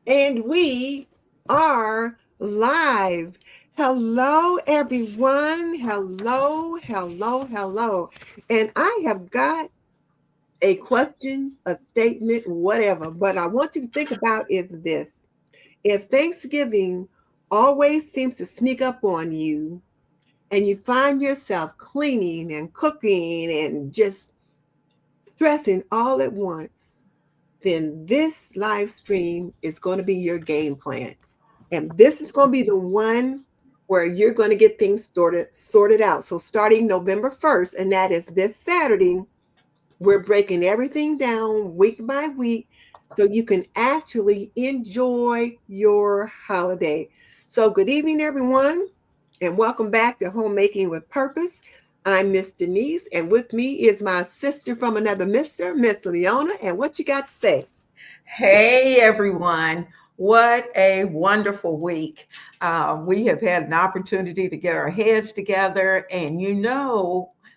And we are live. Hello, everyone. Hello, hello, hello. And I have got a question, a statement, whatever. But I want you to think about is this. If Thanksgiving always seems to sneak up on you and you find yourself cleaning and cooking and just stressing all at once, then this live stream is going to be your game plan. And this is going to be the one where you're going to get things sorted out. So starting November 1st, and that is this Saturday, we're breaking everything down week by week so you can actually enjoy your holiday. So good evening, everyone, and welcome back to Homemaking with Purpose. I'm Miss Denise, and with me is my sister from another mister, Miss Leona. And what you got to say? Hey everyone, what a wonderful week. We have had an opportunity to get our heads together, and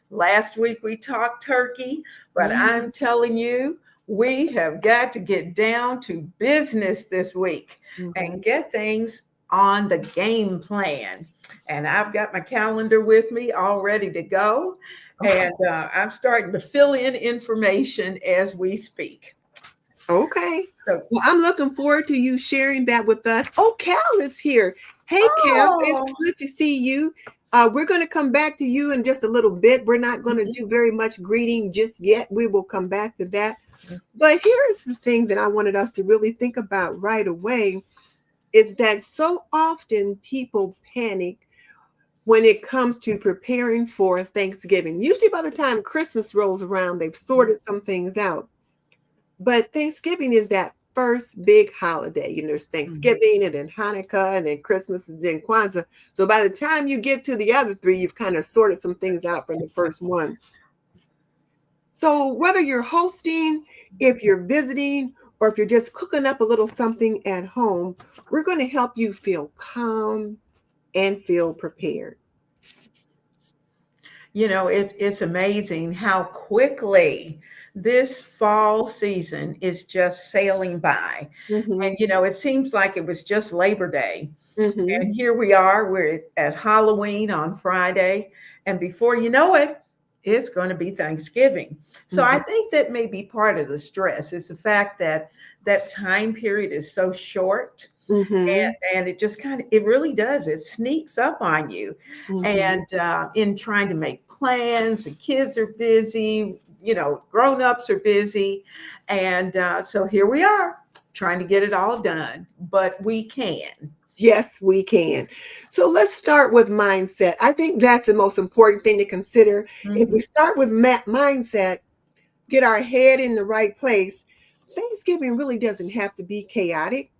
last week we talked turkey, but I'm telling you, we have got to get down to business this week Mhm. and get things on the game plan. And I've got my calendar with me all ready to go, and I'm starting to fill in information as we speak. Okay. So, Well, I'm looking forward to you sharing that with us. Oh, Cal is here. Hey, Cal, it's oh, good to see you. We're going to come back to you in just a little bit. We're not going to mhm, do very much greeting just yet. We will come back to that. But here's the thing that I wanted us to really think about right away is that so often people panic when it comes to preparing for Thanksgiving. Usually by the time Christmas rolls around, they've sorted some things out. But Thanksgiving is that first big holiday. There's mhm. Thanksgiving and then Hanukkah and then Christmas and then Kwanzaa. So by the time you get to the other three, you've kind of sorted some things out from the first one. So whether you're hosting, if you're visiting, or if you're just cooking up a little something at home, we're going to help you feel calm and feel prepared. It's amazing how quickly this fall season is just sailing by. Hmm. And it seems like it was just Labor Day. Hmm. And here we are, we're at Halloween on Friday, and before you know it, it's going to be Thanksgiving. So I Hmm. think that may be part of the stress is the fact that that time period is so short, Hmm. and it just it really does, it sneaks up on you. Hmm. And in trying to make plans, the kids are busy, grown-ups are busy, and so here we are trying to get it all done, but we can. Yes, we can. So let's start with mindset. I think that's the most important thing to consider. If we Mhm. start with mindset, get our head in the right place, Thanksgiving really doesn't have to be chaotic.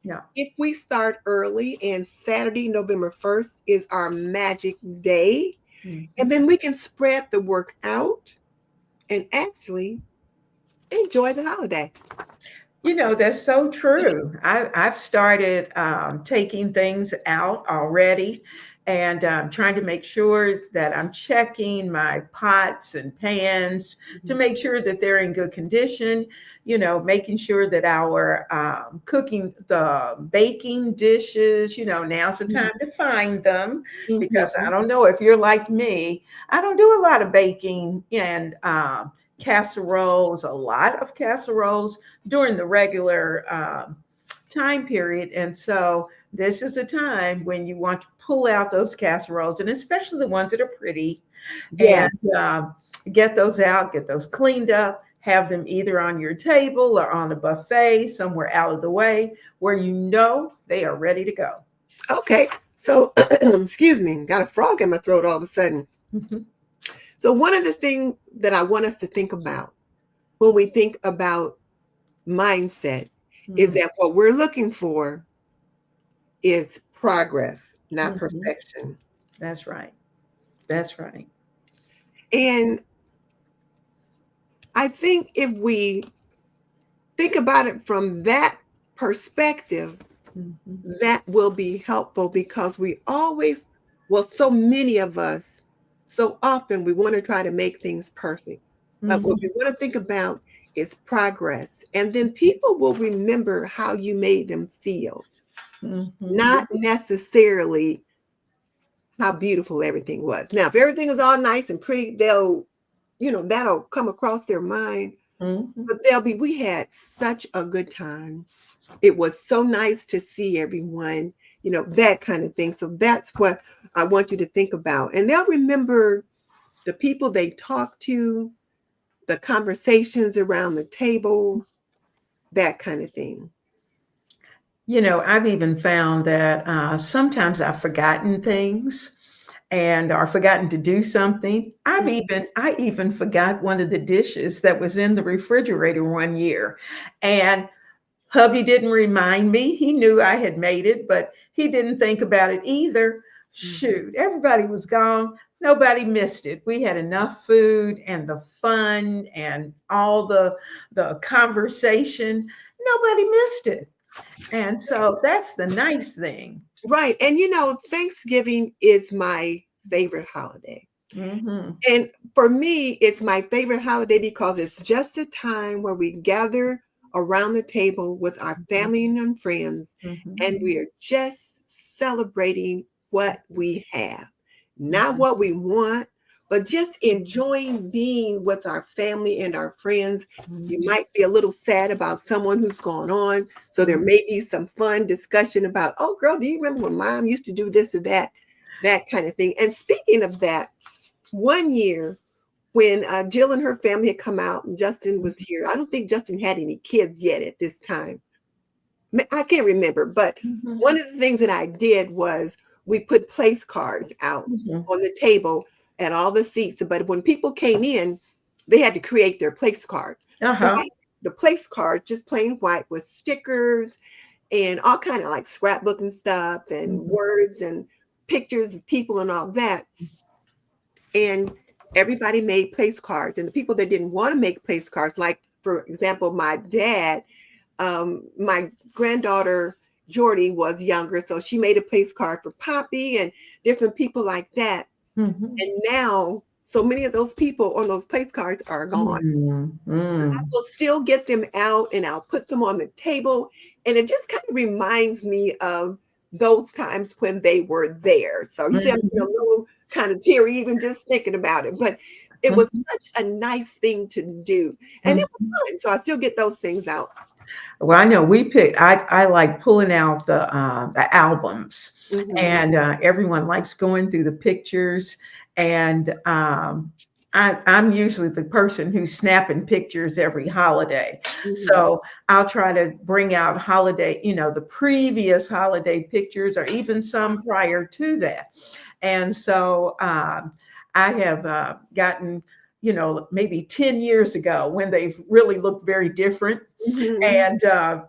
No. If we start early and Saturday, November 1st is our magic day, and Mhm. then we can spread the work out and actually enjoy the holiday. That's so true. I've started taking things out already, and trying to make sure that I'm checking my pots and pans to Mhm. make sure that they're in good condition. Making sure that our cooking, the baking dishes, now's the time to find them, because I Mhm. don't know if you're like me. I don't do a lot of baking and casseroles, a lot of casseroles during the regular time period. And so this is a time when you want to pull out those casseroles, and especially the ones that are pretty, Yeah. and get those out, get those cleaned up, have them either on your table or on a buffet somewhere out of the way where they are ready to go. Okay. So, excuse me, got a frog in my throat all of a sudden. Mhm. So, one of the things that I want us to think about when we think about mindset is Mhm. that what we're looking for is progress, not Mhm. perfection. That's right. That's right. And I think if we think about it from that perspective, Mhm. that will be helpful because we always, well, so many of us, so often we want to try to make things perfect. But what Mhm. we want to think about is progress. And then people will remember how you made them feel, Mhm. not necessarily how beautiful everything was. Now, if everything is all nice and pretty, that'll come across their mind. Mhm. But they'll be, we had such a good time. It was so nice to see everyone, that kind of thing. So that's what I want you to think about. And they'll remember the people they talked to, the conversations around the table, that kind of thing. I've even found that sometimes I've forgotten things and or forgotten to do something. I even forgot one of the dishes that was in the refrigerator one year. And hubby didn't remind me. He knew I had made it, but he didn't think about it either. Mhm. Shoot, everybody was gone. Nobody missed it. We had enough food and the fun and all the conversation. Nobody missed it. And so that's the nice thing. Right. And Thanksgiving is my favorite holiday. Mhm. And for me, it's my favorite holiday because it's just a time where we gather around the table with our Mhm. family and friends, Mhm. and we are just celebrating what we have, not Mhm. what we want, but just enjoying being with our family and our friends. You Mhm. might be a little sad about someone who's gone on. So there Mhm. may be some fun discussion about, oh, girl, do you remember when mom used to do this or that? That kind of thing. And speaking of that, one year when Jill and her family had come out and Justin was here. I don't think Justin had any kids yet at this time. I can't remember, but Mhm. one of the things that I did was we put place cards out Mhm. on the table at all the seats. But when people came in, they had to create their place card. So Uh-huh. the place card, just plain white with stickers and all kind of like scrapbooking stuff and Mhm. words and pictures of people and all that. And everybody made place cards. And the people that didn't want to make place cards, like for example, my dad, my granddaughter Jordy was younger, so she made a place card for Poppy and different people like that. Mhm. And now so many of those people on those place cards are gone. Mhm. I Mm. will still get them out and I'll put them on the table. And it just kind of reminds me of those times when they were there. So you see, I'm getting a Mhm. little kind of teary even just thinking about it. But it was Mhm. such a nice thing to do. And it was Mhm. fun. So I still get those things out. Well, I know we picked. I like pulling out the albums, Hmm. and everyone likes going through the pictures. And I'm usually the person who's snapping pictures every holiday, Hmm. so I'll try to bring out holiday, the previous holiday pictures, or even some prior to that. And so I have gotten, maybe 10 years ago when they've really looked very different Hmm. and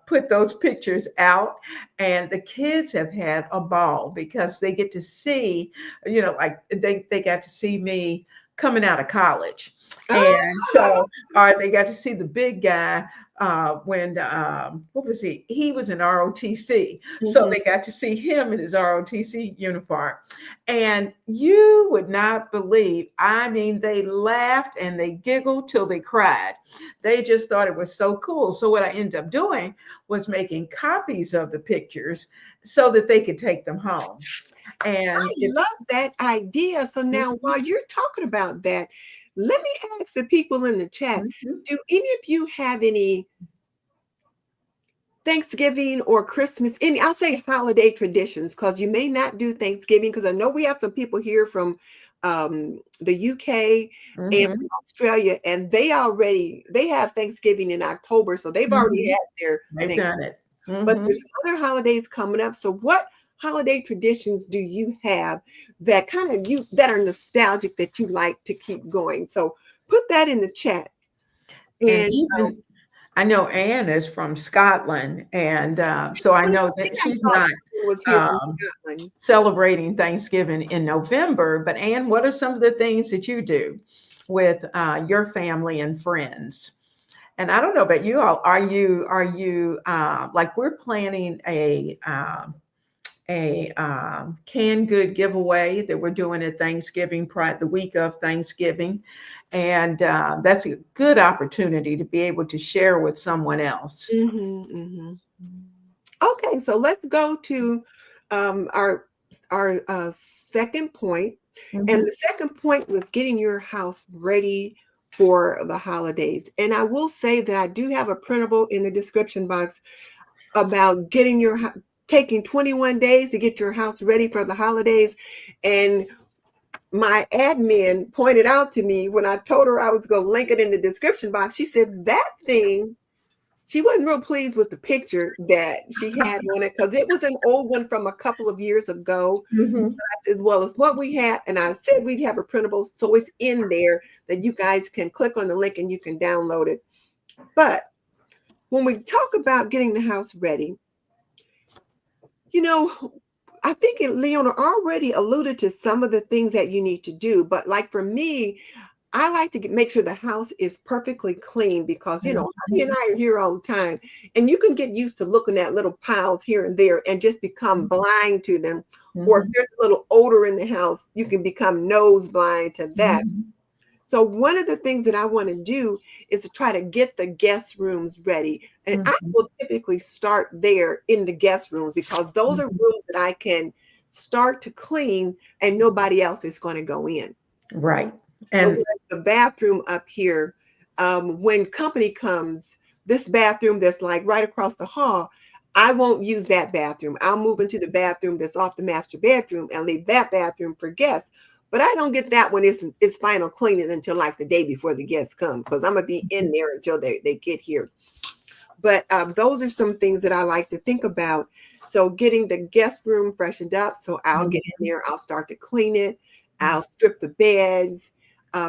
put those pictures out. And the kids have had a ball because they get to see, like they got to see me coming out of college. And so, or they got to see the big guy when, what was he? He was in ROTC. So Hmm. they got to see him in his ROTC uniform. And you would not believe, I mean, they laughed and they giggled till they cried. They just thought it was so cool. So what I ended up doing was making copies of the pictures so that they could take them home. I And it, love that idea. So now, Mhm, while you're talking about that, let me ask the people in the chat, mhm, do any of you have any Thanksgiving or Christmas, any, I'll say holiday traditions, because you may not do Thanksgiving, because I know we have some people here from the UK and mhm, from Australia, and they have Thanksgiving in October, so they've already mhm. had their They've Thanksgiving. done it. But Mhm. there's other holidays coming up. So what holiday traditions do you have that kind of you that are nostalgic that you like to keep going? So put that in the chat. And And even I know Anne is from Scotland, and so I I know think that I she's saw not someone was here from um, Scotland. celebrating Thanksgiving in November. But Anne, what are some of the things that you do with your family and friends? And I don't know about you all. Are you like we're planning a canned good giveaway that we're doing at Thanksgiving, the week of Thanksgiving. And that's a good opportunity to be able to share with someone else. Okay, so let's go to our second point. And Mhm. the second point was getting your house ready for the holidays. And I will say that I do have a printable in the description box about taking 21 days to get your house ready for the holidays. And my admin pointed out to me when I told her I was going to link it in the description box, she said that thing, she wasn't real pleased with the picture that she had on it because it was an old one from a couple of years ago. Mhm. As well as what we have. And I said we'd have a printable, so it's in there that you guys can click on the link and you can download it. But when we talk about getting the house ready, you know, I think Leona already alluded to some of the things that you need to do. But like for me, I like to make sure the house is perfectly clean because, hubby and Mhm. I are here all the time. And you can get used to looking at little piles here and there and just become blind to them. Or if Mhm. there's a little odor in the house, you can become nose blind to that. Mhm. So one of the things that I want to do is to try to get the guest rooms ready. And I Mhm. will typically start there in the guest rooms because those are Mhm. rooms that I can start to clean and nobody else is going to go in. Right. So And whereas the bathroom up here, when company comes, this bathroom that's like right across the hall, I won't use that bathroom. I'll move into the bathroom that's off the master bedroom and leave that bathroom for guests. But I don't get that when it's final cleaning until like the day before the guests come because I'm gonna be in there until they get here. But those are some things that I like to think about. So getting the guest room freshened up. So I'll get in there. I'll start to clean it. I'll strip the beds.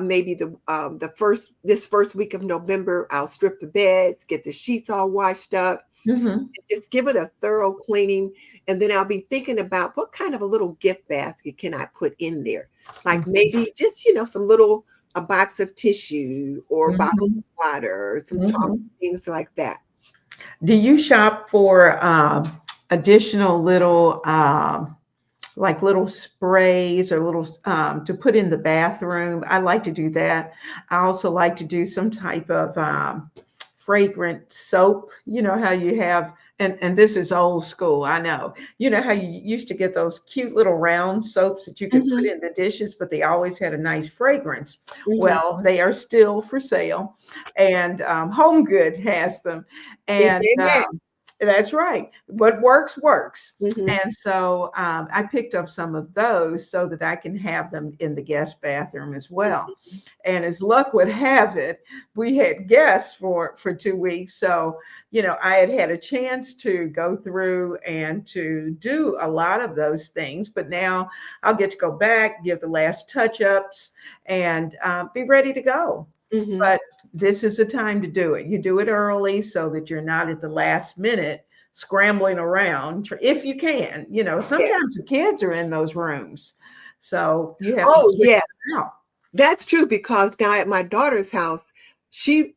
Maybe the first week of November, I'll strip the beds, get the sheets all washed up, Mhm. and just give it a thorough cleaning. And then I'll be thinking about what kind of a little gift basket can I put in there? Like Mhm. maybe just some little a box of tissue or bottles Mhm. of water, some chocolate, Mhm. things like that. Do you shop for additional little like little sprays or little to put in the bathroom? I like to do that. I also like to do some type of fragrant soap. You know how you have, and this is old school, I know. You know how you used to get those cute little round soaps that you could put Mhm, in the dishes, but they always had a nice fragrance. mhm. Well, they are still for sale, and Home Good has them, and BJ Maxx. that's right. What works works. Mhm, And so I picked up some of those so that I can have them in the guest bathroom as well. mhm. And as luck would have it, we had guests for 2 weeks. So, I had a chance to go through and to do a lot of those things. But now I'll get to go back, give the last touch ups, and be ready to go. Mhm. But this is the time to do it. You do it early so that you're not at the last minute scrambling around if you can. Yeah. Sometimes the kids are in those rooms. So you have to Oh, switch yeah. them out. That's true because now at my daughter's house, she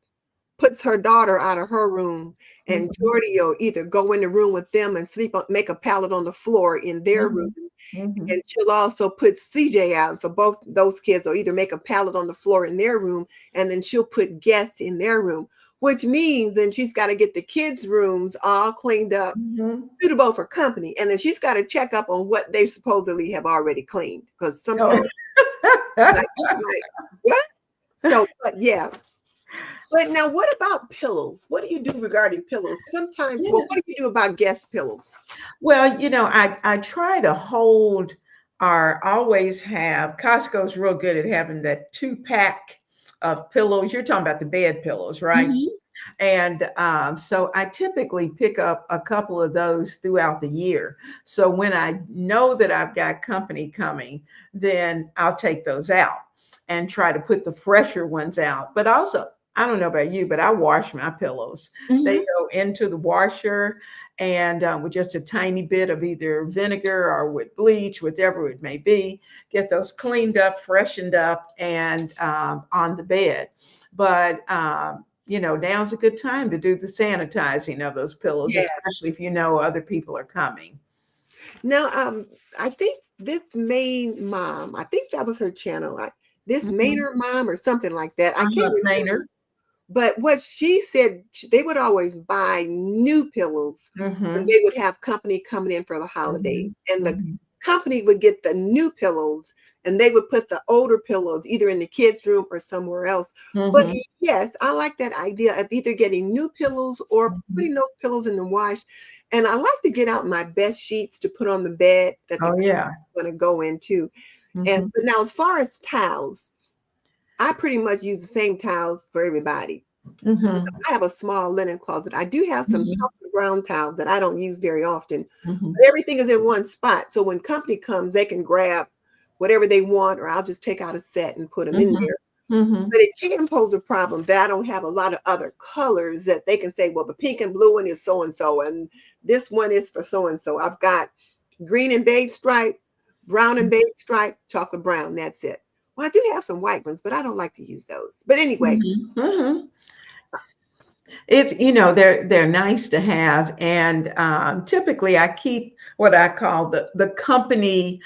puts her daughter out of her room, and Mhm, Jordy will either go in the room with them and make a pallet on the floor in their room, mhm, mhm, and she'll also put CJ out. So both those kids will either make a pallet on the floor in their room, and then she'll put guests in their room, which means then she's got to get the kids' rooms all cleaned up, mhm. suitable for company, and then she's got to check up on what they supposedly have already cleaned because Oh. sometimes like what? So, but yeah. But now, what about pillows? What do you do regarding pillows? Sometimes, well, Yeah. what do you do about guest pillows? Well, I try to hold or always have. Costco's real good at having that 2-pack of pillows. You're talking about the bed pillows, right? Mhm. And so I typically pick up a couple of those throughout the year. So when I know that I've got company coming, then I'll take those out and try to put the fresher ones out. But also, I don't know about you, but I wash my pillows. They Mhm. go into the washer and with just a tiny bit of either vinegar or with bleach, whatever it may be, get those cleaned up, freshened up, and on the bed. But now's a good time to do the sanitizing of those pillows, Yeah. especially if you know other people are coming. Now, I think this main mom, I think that was her channel. This Mhm. Mainer mom or something like that. I can't remember. Maynard. But what she said, they would always buy new pillows when Mhm. they would have company coming in for the holidays. Mhm. And the Mhm. company would get the new pillows and they would put the older pillows either in the kids' room or somewhere else. But Mhm. yes, I like that idea of either getting new pillows or Mhm. putting those pillows in the wash. And I like to get out my best sheets to put on the bed that the Oh company yeah. is going to go into. And Mhm. but now, as far as towels, I pretty much use the same towels for everybody. Mhm. I have a small linen closet. I do have some Mhm. chocolate brown towels that I don't use very often, Mhm. but everything is in one spot. So when company comes, they can grab whatever they want, or I'll just take out a set and put them in Mhm. there. Mhm. But it can pose a problem that I don't have a lot of other colors that they can say, well, the pink and blue one is so and so, and this one is for so and so. I've got green and beige stripe, brown and beige stripe, chocolate brown. That's it. Well, I do have some white ones, but I don't like to use those. But anyway, Mhm. Mhm. It's they're nice to have, and typically I keep what I call the company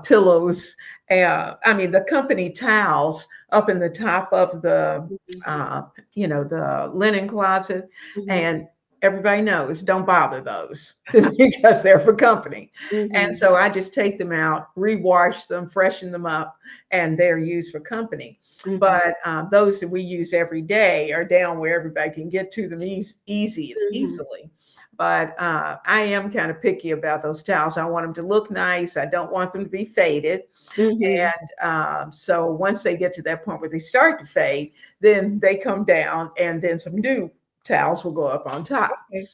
pillows. I mean the company towels up in the top of the mhm, uh, the linen closet, mhm, and everybody knows don't bother those because they're for company. And mhm, so I just take them out, rewash them, freshen them up, and they're used for company. mhm, But those that we use every day are down where everybody can get to them mhm, easily. But I am kind of picky about those towels. I want them to look nice. I don't want them to be faded. mhm. And so once they get to that point where they start to fade, then they come down, and then some new towels will go up on top. Okay.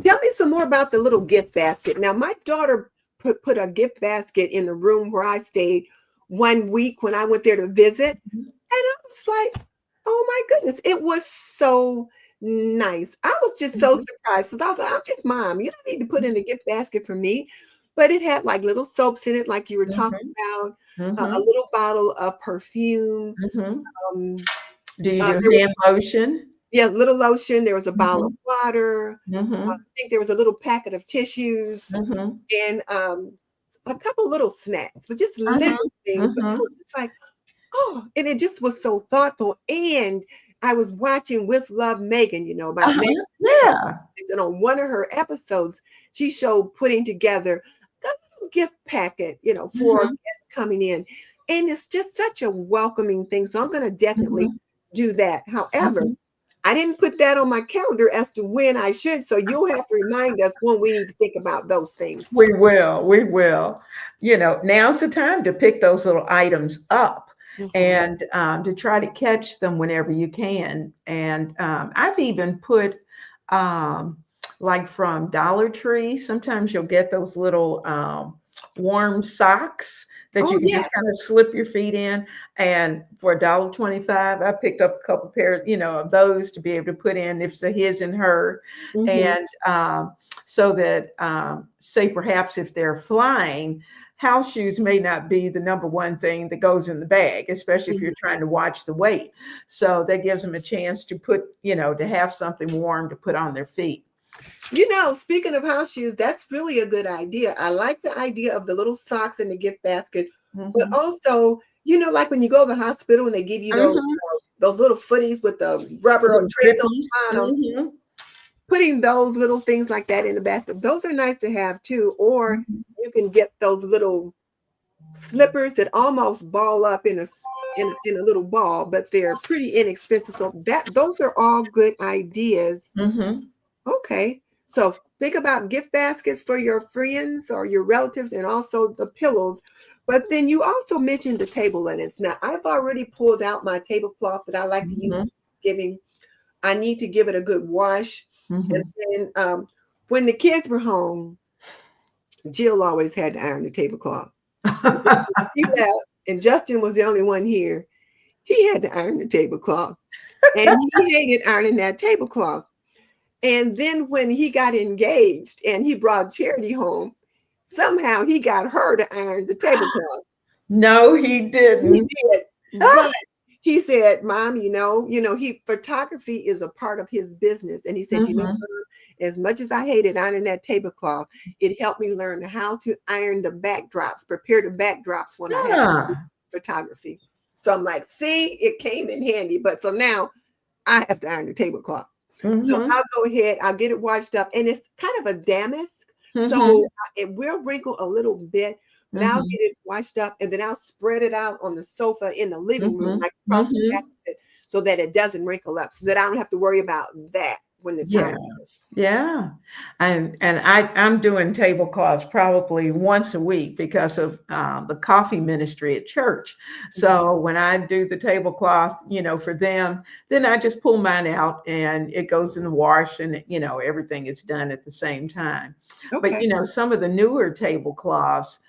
Tell me some more about the little gift basket. Now, my daughter put a gift basket in the room where I stayed one week when I went there to visit. And I was like, oh my goodness, it was so nice. I was just so Mhm, surprised because I thought, I'm just mom. You don't need to put in a gift basket for me. But it had like little soaps in it, like you were talking mhm, about, a mhm, little bottle of perfume. mhm. Um, Do you do there was, hand lotion? yeah, little lotion. There was a bottle of Mhm, water. I mhm, think there was a little packet of tissues mhm, and a couple little snacks, but just mhm, little things. But I mhm. was just like, oh, and it just was so thoughtful. And I was watching With Love Megan, about Megan. Uh-huh. Yeah. And on one of her episodes, she showed putting together a little gift packet, for Mhm, guests coming in. And it's just such a welcoming thing. So I'm going to definitely mhm, do that. However, mhm. I didn't put that on my calendar as to when I should. So you'll have to remind us when we need to think about those things. We will, we will. Now's the time to pick those little items up Mhm. and to try to catch them whenever you can. And I've even put, um, like from Dollar Tree, sometimes you'll get those little warm socks that Oh, you can just yes. kind of slip your feet in. And for $1.25, I picked up a couple pairs, of those to be able to put in if it's a his and her. Mhm. And so that, say, perhaps if they're flying, house shoes may not be the number one thing that goes in the bag, especially if Mhm. you're trying to watch the weight. So that gives them a chance to to have something warm to put on their feet. Speaking of house shoes, that's really a good idea. I like the idea of the little socks in the gift basket, but Hmm. also, like when you go to the hospital and they give you Hmm. those little footies with the rubber Little treads on grippies. the bottom, Hmm. putting those little things like that in the basket. Those are nice to have too. Or Hmm. you can get those little slippers that almost ball up in a little ball, but they're pretty inexpensive. So those are all good ideas. Hmm. Okay. So think about gift baskets for your friends or your relatives and also the pillows. But then you also mentioned the table linens. Now, I've already pulled out my tablecloth that I like to use Hmm. for giving. I need to give it a good wash. And Hmm. then when the kids were home, Jill always had to iron the tablecloth. And then when she left, and Justin was the only one here. He had to iron the tablecloth. And he hated ironing that tablecloth. And then when he got engaged and he brought Charity home, somehow he got her to iron the tablecloth. No, he He didn't. did, but he said, Mom, he photography is a part of his business. And he said, Mm-hmm. as much as I hated ironing that tablecloth, it helped me learn how to iron the backdrops, prepare the backdrops when I have Yeah. photography. So I'm like, see, it came in handy. But so now I have to iron the tablecloth. So Mm-hmm. I'll go ahead, I'll get it washed up, and it's kind of a damask, Mm-hmm. so it will wrinkle a little bit, but I'll Mm-hmm. get it washed up, and then I'll spread it out on the sofa in the living room, Mm-hmm. like across the back Mm-hmm. of it, so that it doesn't wrinkle up, so that I don't have to worry about that when the time Yeah. comes. Yeah. I'm doing tablecloths probably once a week because of the coffee ministry at church. Mhm. So when I do the tablecloth, for them, then I just pull mine out and it goes in the wash and everything is done at the same time. But Okay. some of the newer tablecloths,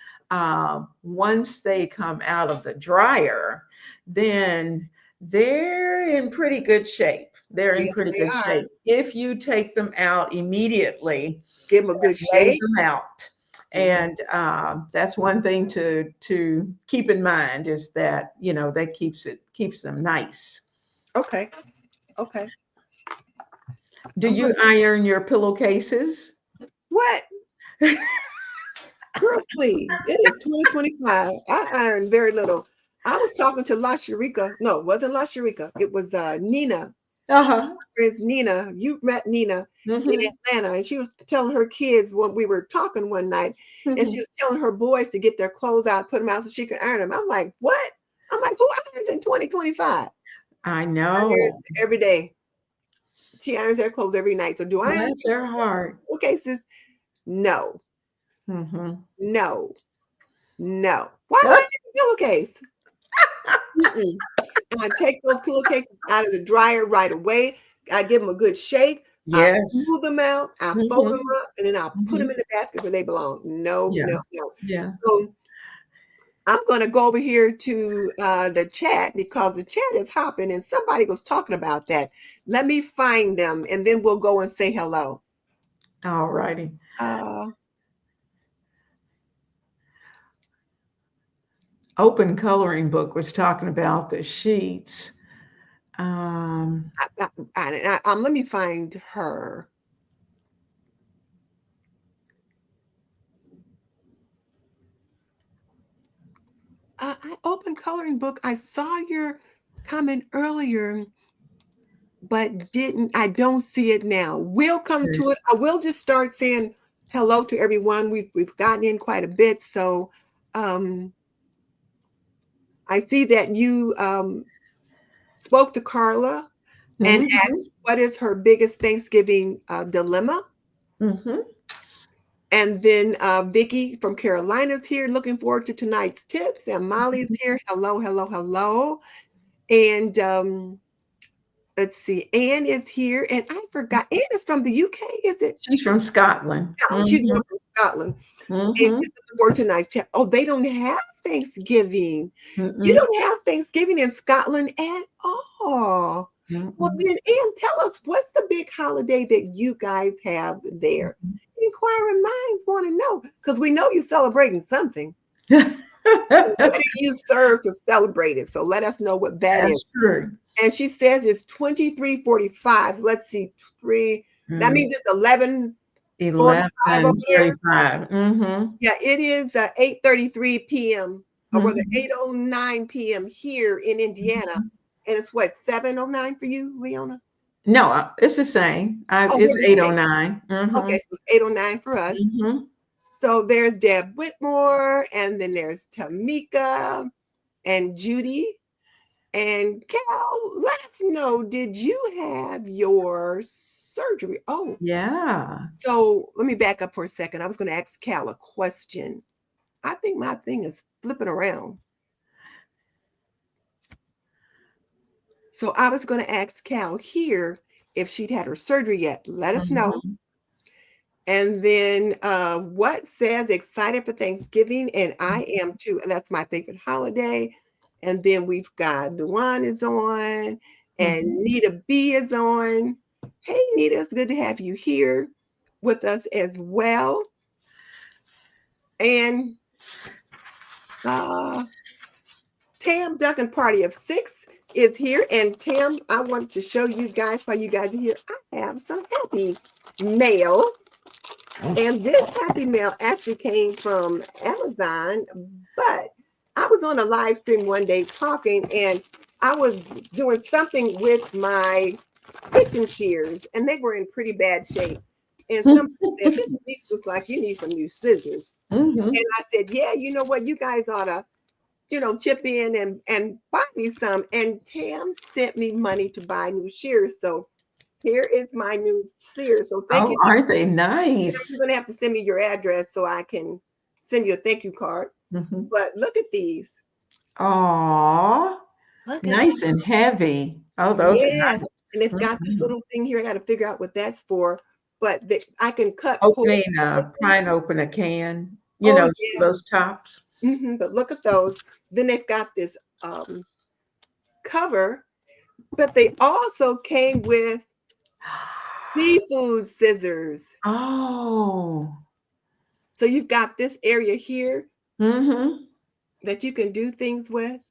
once they come out of the dryer, then they're in pretty good shape. They're in Yes, pretty they good are. shape. If you take them out immediately, Give them a good lay shake. them out. Mhm. And that's one thing to keep in mind is that that keeps them nice. Okay. Okay. Do I'm you gonna iron your pillowcases? what? Girl, please. It is 2025. I iron very little. I was talking to La Sharika. No, it wasn't La Sharika. It was Nina. Uh-huh. It's Nina. You met Nina in Mm-hmm. Atlanta, and she was telling her kids when we were talking one night, and she Mm-hmm. was telling her boys to get their clothes out, put them out so she could iron them. I'm like, what? I'm like, who irons in 2025? I Irons know. every day. She irons their clothes every night. So do I iron Bless their heart. pillowcases? No, Mm-hmm. no, no. Why would I get a pillowcase? Mm-mm. And I take those pillowcases out of the dryer right away. I give them a good shake. I Yes. smooth them out. I fold them Mm-hmm. up, and then I'll put them Mm-hmm. in the basket where they belong. No, Yeah. no, no. Yeah. So I'm going to go over here to the chat because the chat is hopping, and somebody was talking about that. Let me find them, and then we'll go and say hello. All righty. Uh, Open Coloring Book was talking about the sheets. Um, let me find her. I open coloring book. I saw your comment earlier, but didn't I don't see it now. We'll come to it. I will just start saying hello to everyone. We've gotten in quite a bit. So um I see that you spoke to Carla and mm-hmm. asked what is her biggest Thanksgiving dilemma. Mm-hmm. And then Vicky from Carolina's here, looking forward to tonight's tips. And Molly's here. Hello, hello, hello. And let's see, Anne is here, and I forgot. Anne is from the UK, is it? She's from Scotland. No, she's the Mm-hmm. one from Scotland. And Mm-hmm. she's looking forward to tonight's chat. Oh, they don't have Thanksgiving. You Mm-mm. don't have Thanksgiving in Scotland at all. Well, Mm-mm. then, Anne, tell us what's the big holiday that you guys have there? Inquiring minds want to know because we know you're celebrating something. What do you serve to celebrate it? So let us know what that is. That's true. And she says it's 23:45. Let's see, three. That Mm. means it's 11:45 over there. 11:45. Mm-hmm. Yeah, it is 8:33 p.m. or rather Mm-hmm. 8:09 p.m. here in Indiana. And it's what, 7:09 for you, Leona? No, it's the same. Oh, It's we're the same. 8:09. Mm-hmm. Okay, so it's 8:09 for us. Mm-hmm. So there's Deb Whitmore, and then there's Tamika and Judy. And Cal, let us know, did you have your surgery? Oh, Yeah. so let me back up for a second. I was going to ask Cal a question. I think my thing is flipping around. So I was going to ask Cal here if she'd had her surgery yet. Let us know. Mm-hmm. And then what says excited for Thanksgiving? And I am too. And that's my favorite holiday. And then we've got Duane is on and Mm-hmm. Nita B is on. Hey, Nita, it's good to have you here with us as well. And uh, Tam Duncan Party of Six is here. And Tim, I wanted to show you guys while you guys are here. I have some happy mail. And this happy mail actually came from Amazon, but I was on a live stream one day talking, and I was doing something with my kitchen shears, and they were in pretty bad shape. And somebody said, "This looks like you need some new scissors." Mhm. And I said, "Yeah, you know what? You guys ought to, chip in and buy me some." And Tam sent me money to buy new shears. So here is my new shears. So thank Oh, you. aren't they You're nice? gonna have to send me your address so I can send you a thank you card. Mhm. But look at these. Aw, Look at nice and heavy. Oh, those are yes. nice. And it's got this Mhm. little thing here. I got to figure out what that's for. But I can cut holes. Try and open a can, Oh see yeah. those tops. But look at those. Then they've got this cover, but they also came with seafood scissors. Oh. So you've got this area here Mhm. that you can do things with.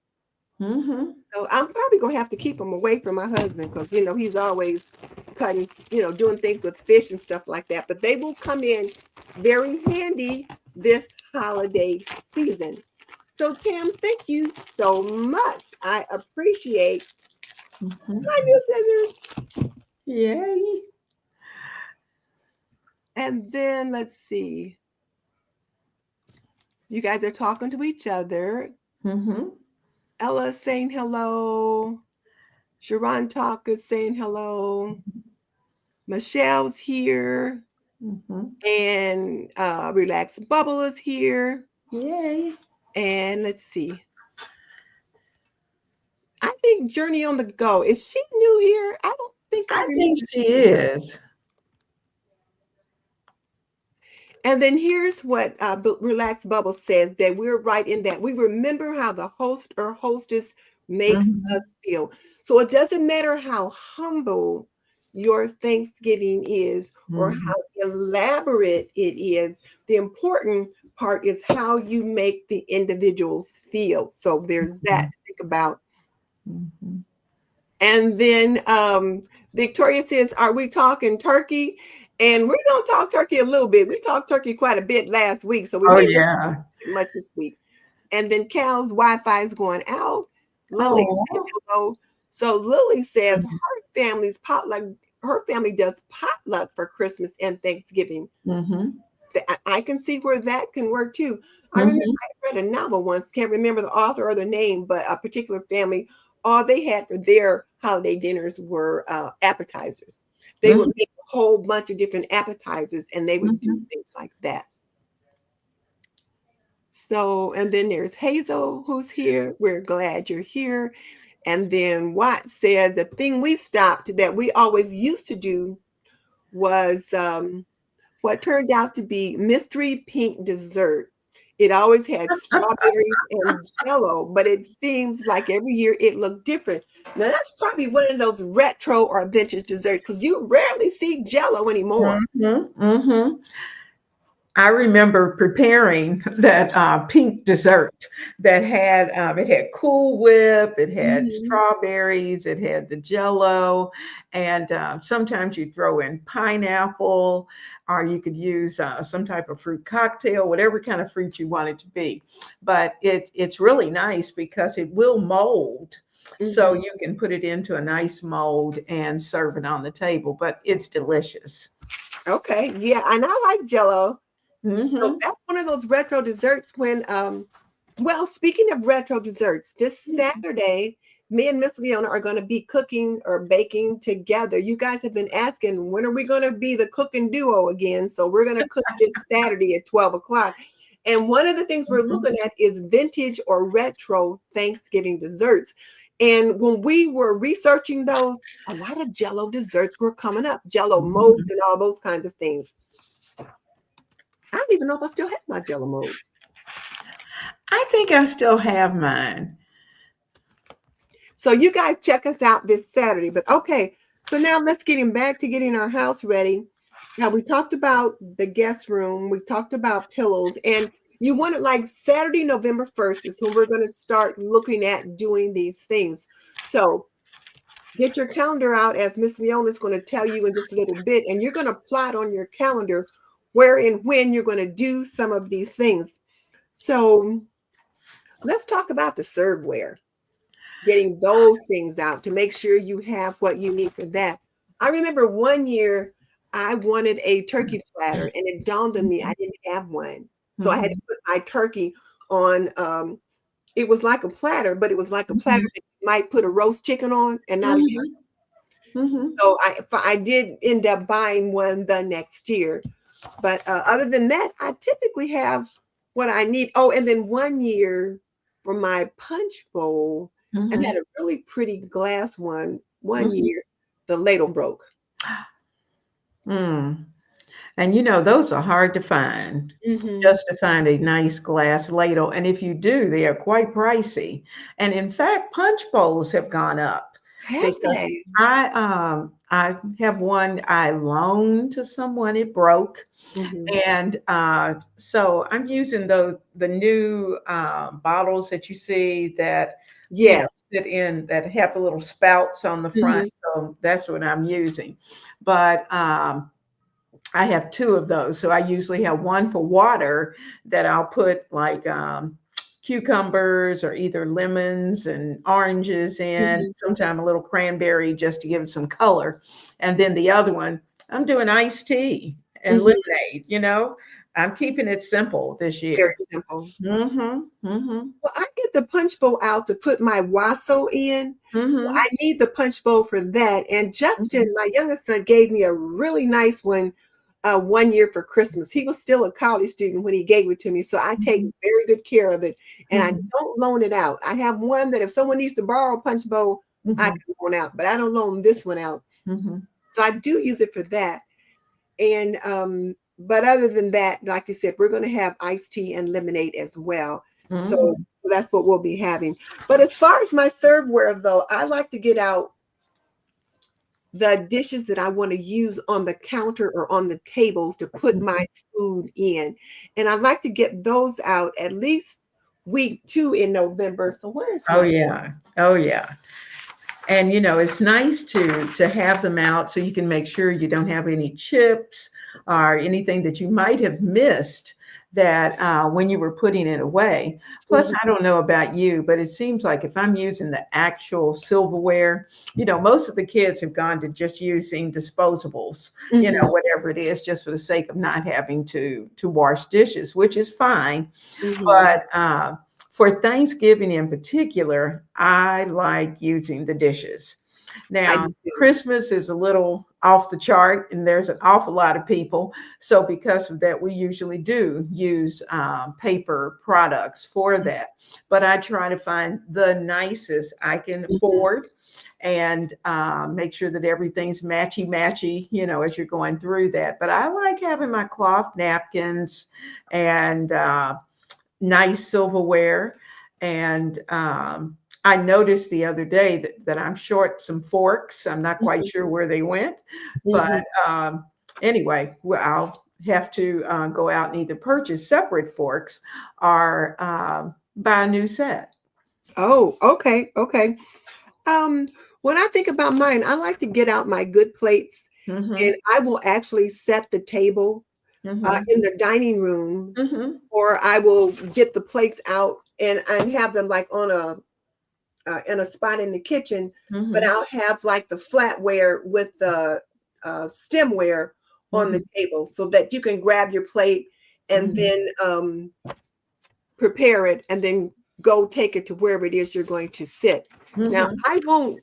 Mhm. So I'm probably gonna have to keep them away from my husband because he's always cutting, doing things with fish and stuff like that. But they will come in very handy this holiday season. So Tim, thank you so much. I appreciate Mhm. my new scissors. Yay. And then let's see. You guys are talking to each other. Mhm. Ella's saying hello. Sharon Talk is saying hello. Michelle's here. Mhm. And Relax Bubble is here. Yay. And let's see. I think Journey on the Go. Is she new here? I don't think I I think remember she seeing her. is. And then here's what Relax Bubble says that we're right in that. We remember how the host or hostess makes us Mhm. feel. So it doesn't matter how humble your Thanksgiving is or Mhm. how elaborate it is. The important part is how you make the individuals feel. So there's that Mhm. to think about. Mhm. And then Victoria says, "Are we talking turkey?" And we're going to talk turkey a little bit. We talked turkey quite a bit last week, so we Oh, may not yeah. talk much this week. And then Cal's Wi-Fi is going out. Lily said Oh. hello. So Lily says her family does potluck for Christmas and Thanksgiving. Mhm. I can see where that can work too. I remember Mhm. I read a novel once, can't remember the author or the name, but a particular family, all they had for their holiday dinners were appetizers. They would Mhm. make a whole bunch of different appetizers and they would do Mhm. things like that. So, and then there's Hazel who's here. We're glad you're here. And then Watt said the thing we stopped that we always used to do was what turned out to be mystery pink dessert. It always had strawberries and jello, but it seems like every year it looked different. Now that's probably one of those retro or vintage desserts because you rarely see jello anymore. Mhm. Mhm. I remember preparing that pink dessert that had it had Cool Whip, it had Mhm. strawberries, it had the Jello, and sometimes you throw in pineapple, or you could use some type of fruit cocktail, whatever kind of fruit you want it to be. But it's really nice because it will mold. So Mhm. you can put it into a nice mold and serve it on the table, but it's delicious. Okay, yeah, and I like jello. So Hmm. that's one of those retro desserts when well, speaking of retro desserts, this Saturday, me and Miss Leona are going to be cooking or baking together. You guys have been asking when are we going to be the cooking duo again? So we're going to cook this Saturday at 12 o'clock. And one of the things we're looking at is vintage or retro Thanksgiving desserts. And when we were researching those, a lot of Jello desserts were coming up, Jello molds Mhm. and all those kinds of things. I don't even know if I still have my Jello mold. I think I still have mine. So you guys check us out this Saturday. But okay, so now let's get him back to getting our house ready. Now we talked about the guest room, we talked about pillows, and you want it like Saturday, November 1st is when we're going to start looking at doing these things. So get your calendar out, as Miss Leona is going to tell you in just a little bit, and you're going to plot on your calendar where and when you're going to do some of these things. So let's talk about the serveware, getting those things out to make sure you have what you need for that. I remember one year I wanted a turkey platter, and it dawned on me I didn't have one. So I had to Mhm. put my turkey on. It was like a platter, but it was like a platter Mhm. that you might put a roast chicken on and not a turkey. Mhm. Mhm. So I did end up buying one the next year. But other than that, I typically have what I need. Oh, and then one year for my punch bowl, I had Mhm. a really pretty glass one. One Mhm. year, the ladle broke. Mm. And you know, those are hard to find, Hmm. just to find a nice glass ladle. And if you do, they are quite pricey. And in fact, punch bowls have gone up Have because they? I have one I loaned to someone, it broke. Hmm. And so I'm using the new bottles that you see that Yes. sit in that have the little spouts on the front. Hmm. So that's what I'm using. But I have two of those. So I usually have one for water that I'll put like cucumbers or either lemons and oranges in, Hmm. sometimes a little cranberry just to give it some color. And then the other one, I'm doing iced tea and Hmm. lemonade, you know. I'm keeping it simple this Very year. simple. Mm-hmm. Mm-hmm. Well, I get the punch bowl out to put my wassail in. So Mm-hmm. I need the punch bowl for that. And Justin, Mm-hmm. my youngest son, gave me a really nice one one year for Christmas. He was still a college student when he gave it to me. So I take very good care of it. And I Mm-hmm. don't loan it out. I have one that if someone needs to borrow a punch bowl, I Mm-hmm. can loan out, but I don't loan this one out. Mm-hmm. So I do use it for that. And but other than that, like you said, we're going to have iced tea and lemonade as well. So Mm-hmm. that's what we'll be having. But as far as my serveware, though, I like to get out the dishes that I want to use on the counter or on the table to put my food in. And I like to get those out at least week 2 in November. So where's Oh my yeah. Oh yeah. And you know, it's nice to have them out so you can make sure you don't have any chips or anything that you might have missed that when you were putting it away. Plus, Mhm, I don't know about you, but it seems like if I'm using the actual silverware, you know, most of the kids have gone to just using disposables, you mhm, know, whatever it is, just for the sake of not having to wash dishes, which is fine. mhm. But for Thanksgiving in particular, I like using the dishes. I Now, do too. Christmas is a little off the chart, and there's an awful lot of people. So, because of that, we usually do use paper products for that. But I try to find the nicest I can Mhm. afford and make sure that everything's matchy matchy, you know, as you're going through that. But I like having my cloth napkins and nice silverware. And I noticed the other day that I'm short some forks. I'm not quite Mhm, sure where they went, but mhm. um, anyway, well, I'll have to go out and either purchase separate forks or buy a new set. Oh, okay, okay. Um, when I think about mine, I like to get out my good plates, Mm-hmm. and I will actually set the table Mm-hmm. in the dining room, Mm-hmm. or I will get the plates out and have them like on a in a spot in the kitchen. But Mm-hmm. I'll have like the flatware with the stemware on the Mm-hmm. table so that you can grab your plate and Mm-hmm. then prepare it and then go take it to wherever it is you're going to sit. Now, Mm-hmm. I won't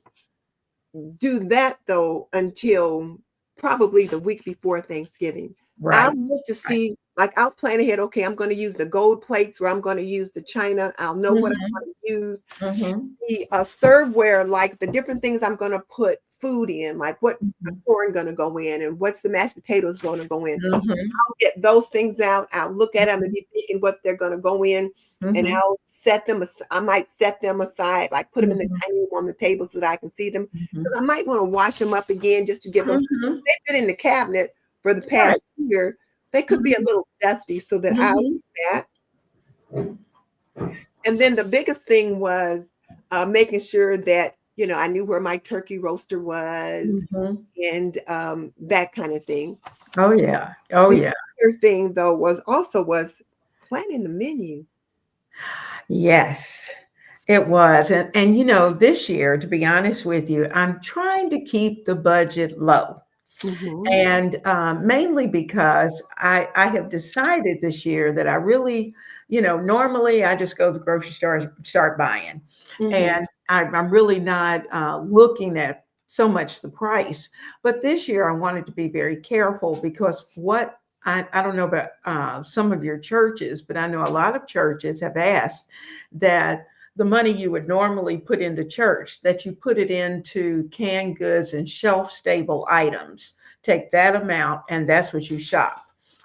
do that though until probably the week before Thanksgiving. I'll Right. look to Right. see, like I'll plan ahead. Okay, I'm going to use the gold plates or I'm going to use the china. I'll know what I'm Mm-hmm. going to use. Mm-hmm. The serveware, like the different things I'm going to put food in, like what's the Mm-hmm. corn going to go in and what's the mashed potatoes going to go in. Mm-hmm. I'll get those things out. I'll look at them and be thinking what they're going to go in, and Mm-hmm. I'll set them. I might set them aside, like put them in the Mm-hmm. dining room on the table so that I can see them. Mm-hmm. Because I might want to wash them up again just to give them. Mm-hmm. They've been in the cabinet for the Right. past year. They could be a little dusty, so that I'll Mm-hmm. do that. And then the biggest thing was making sure that I knew where my turkey roaster was Mhm. and that kind of thing. Oh yeah. Oh The yeah. other thing though was planning the menu. Yes, it was. And this year, to be honest with you, I'm trying to keep the budget low. Hmm. And mainly because I have decided this year that I really, normally I just go to the grocery store and start buying. Hmm. And I'm really not looking at so much the price. But this year I wanted to be very careful because I don't know about some of your churches, but I know a lot of churches have asked that the money you would normally put into church, that you put it into canned goods and shelf stable items. Take that amount and that's what you shop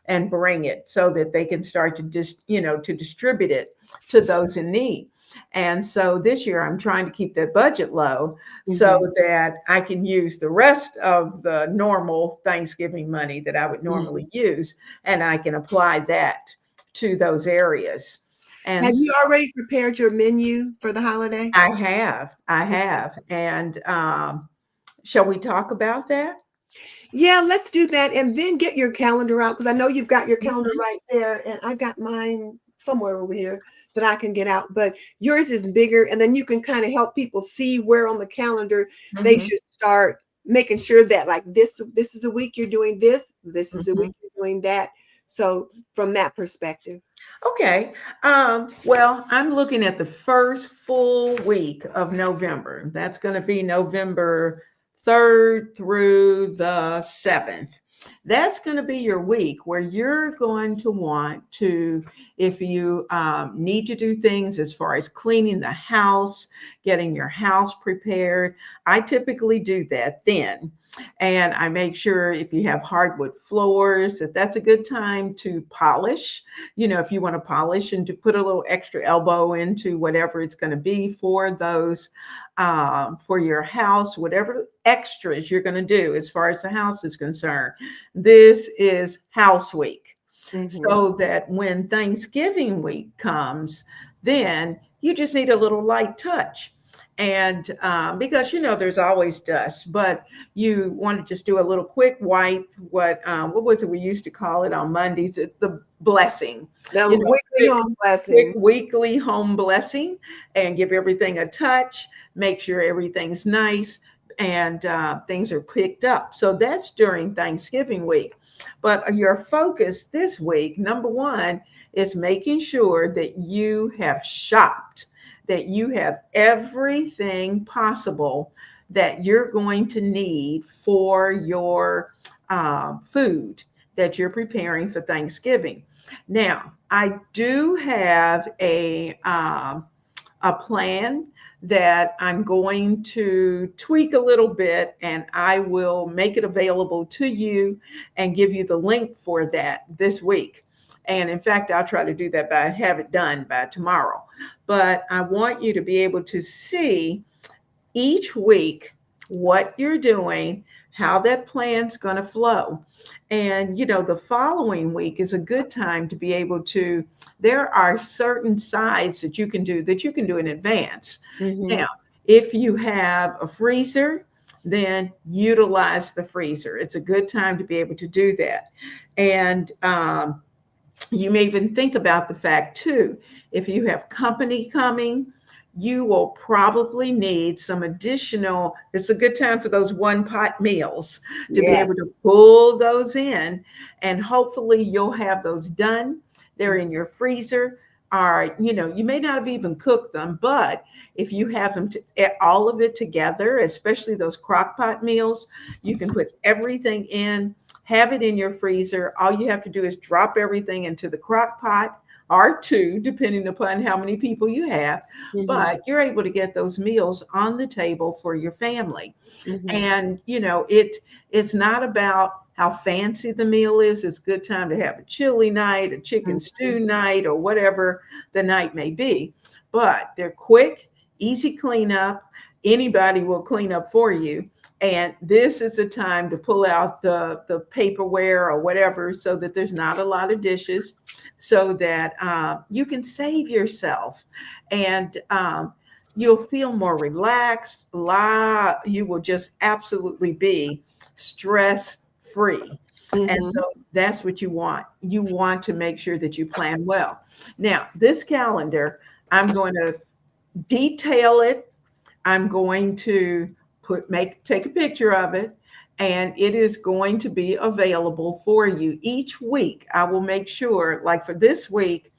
and bring it so that they can start to to distribute it to those in need. And so this year I'm trying to keep that budget low so Hmm. that I can use the rest of the normal Thanksgiving money that I would Hmm. normally use, and I can apply that to those areas. And Have so you already prepared your menu for the holiday? I have. And shall we talk about that? Yeah, let's do that and then get your calendar out because I know you've got your calendar Mhm. right there and I got mine somewhere over here that I can get out. But yours is bigger and then you can kind of help people see where on the calendar they Mhm. should start making sure that like this is a week you're doing this, this is a Mhm. week you're doing that. So from that perspective. Okay. Well, I'm looking at the first full week of November. That's going to be November 3rd through the 7th. That's going to be your week where you're going to want to, if you need to do things as far as cleaning the house, getting your house prepared. I typically do that then. And I make sure if you have hardwood floors, that that's a good time to polish, if you want to polish and to put a little extra elbow into whatever it's going to be for those, for your house, whatever extras you're going to do as far as the house is concerned. This is house week. Hmm. So that when Thanksgiving week comes, then you just need a little light touch. And because there's always dust, but you want to just do a little quick wipe. What was it we used to call it on Mondays? The blessing, The you know, weekly quick, home quick blessing. weekly home blessing, and give everything a touch. Make sure everything's nice and things are picked up. So that's during Thanksgiving week. But your focus this week, number one, is making sure that you have shopped, that you have everything possible that you're going to need for your food that you're preparing for Thanksgiving. Now, I do have a plan that I'm going to tweak a little bit, and I will make it available to you and give you the link for that this week. And in fact, I'll try to do that have it done by tomorrow. But I want you to be able to see each week what you're doing, how that plan's going to flow. And, the following week is a good time to be able to, there are certain sides that you can do in advance. Hmm. Now, if you have a freezer, then utilize the freezer. It's a good time to be able to do that. And you may even think about the fact too, if you have company coming, you will probably need some additional, it's a good time for those one pot meals to be able Yes. to pull those in, and hopefully you'll have those done. They're in your freezer. Or you may not have even cooked them, but if you have them all of it together, especially those crock pot meals, you can put everything in, have it in your freezer. All you have to do is drop everything into the crock pot or two, depending upon how many people you have. Hmm. But you're able to get those meals on the table for your family. Hmm. And it's not about how fancy the meal is. It's a good time to have a chili night, a chicken stew night, or whatever the night may be. But they're quick, easy cleanup. Anybody will clean up for you. And this is the time to pull out the paperware or whatever, so that there's not a lot of dishes, so that you can save yourself. And you'll feel more relaxed. You will just absolutely be stress free. And Mm-hmm. so that's what you want. You want to make sure that you plan well. Now, this calendar, I'm going to detail it. I'm going to take a picture of it, and it is going to be available for you each week. I will make sure, like for this week,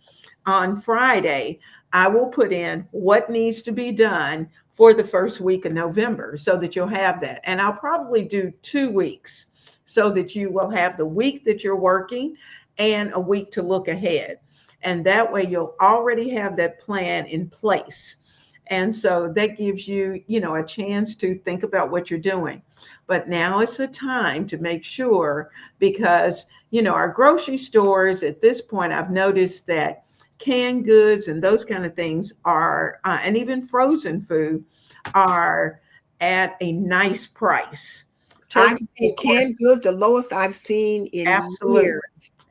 on Friday, I will put in what needs to be done for the first week of November so that you'll have that. And I'll probably do 2 weeks so that you will have the week that you're working and a week to look ahead. And that way you'll already have that plan in place. And so that gives you, a chance to think about what you're doing. But now it's a time to make sure because, our grocery stores at this point, I've noticed that canned goods and those kind of things are, and even frozen food are at a nice price. I've Turkey, of seen course, canned goods, the lowest I've seen in years. absolutely.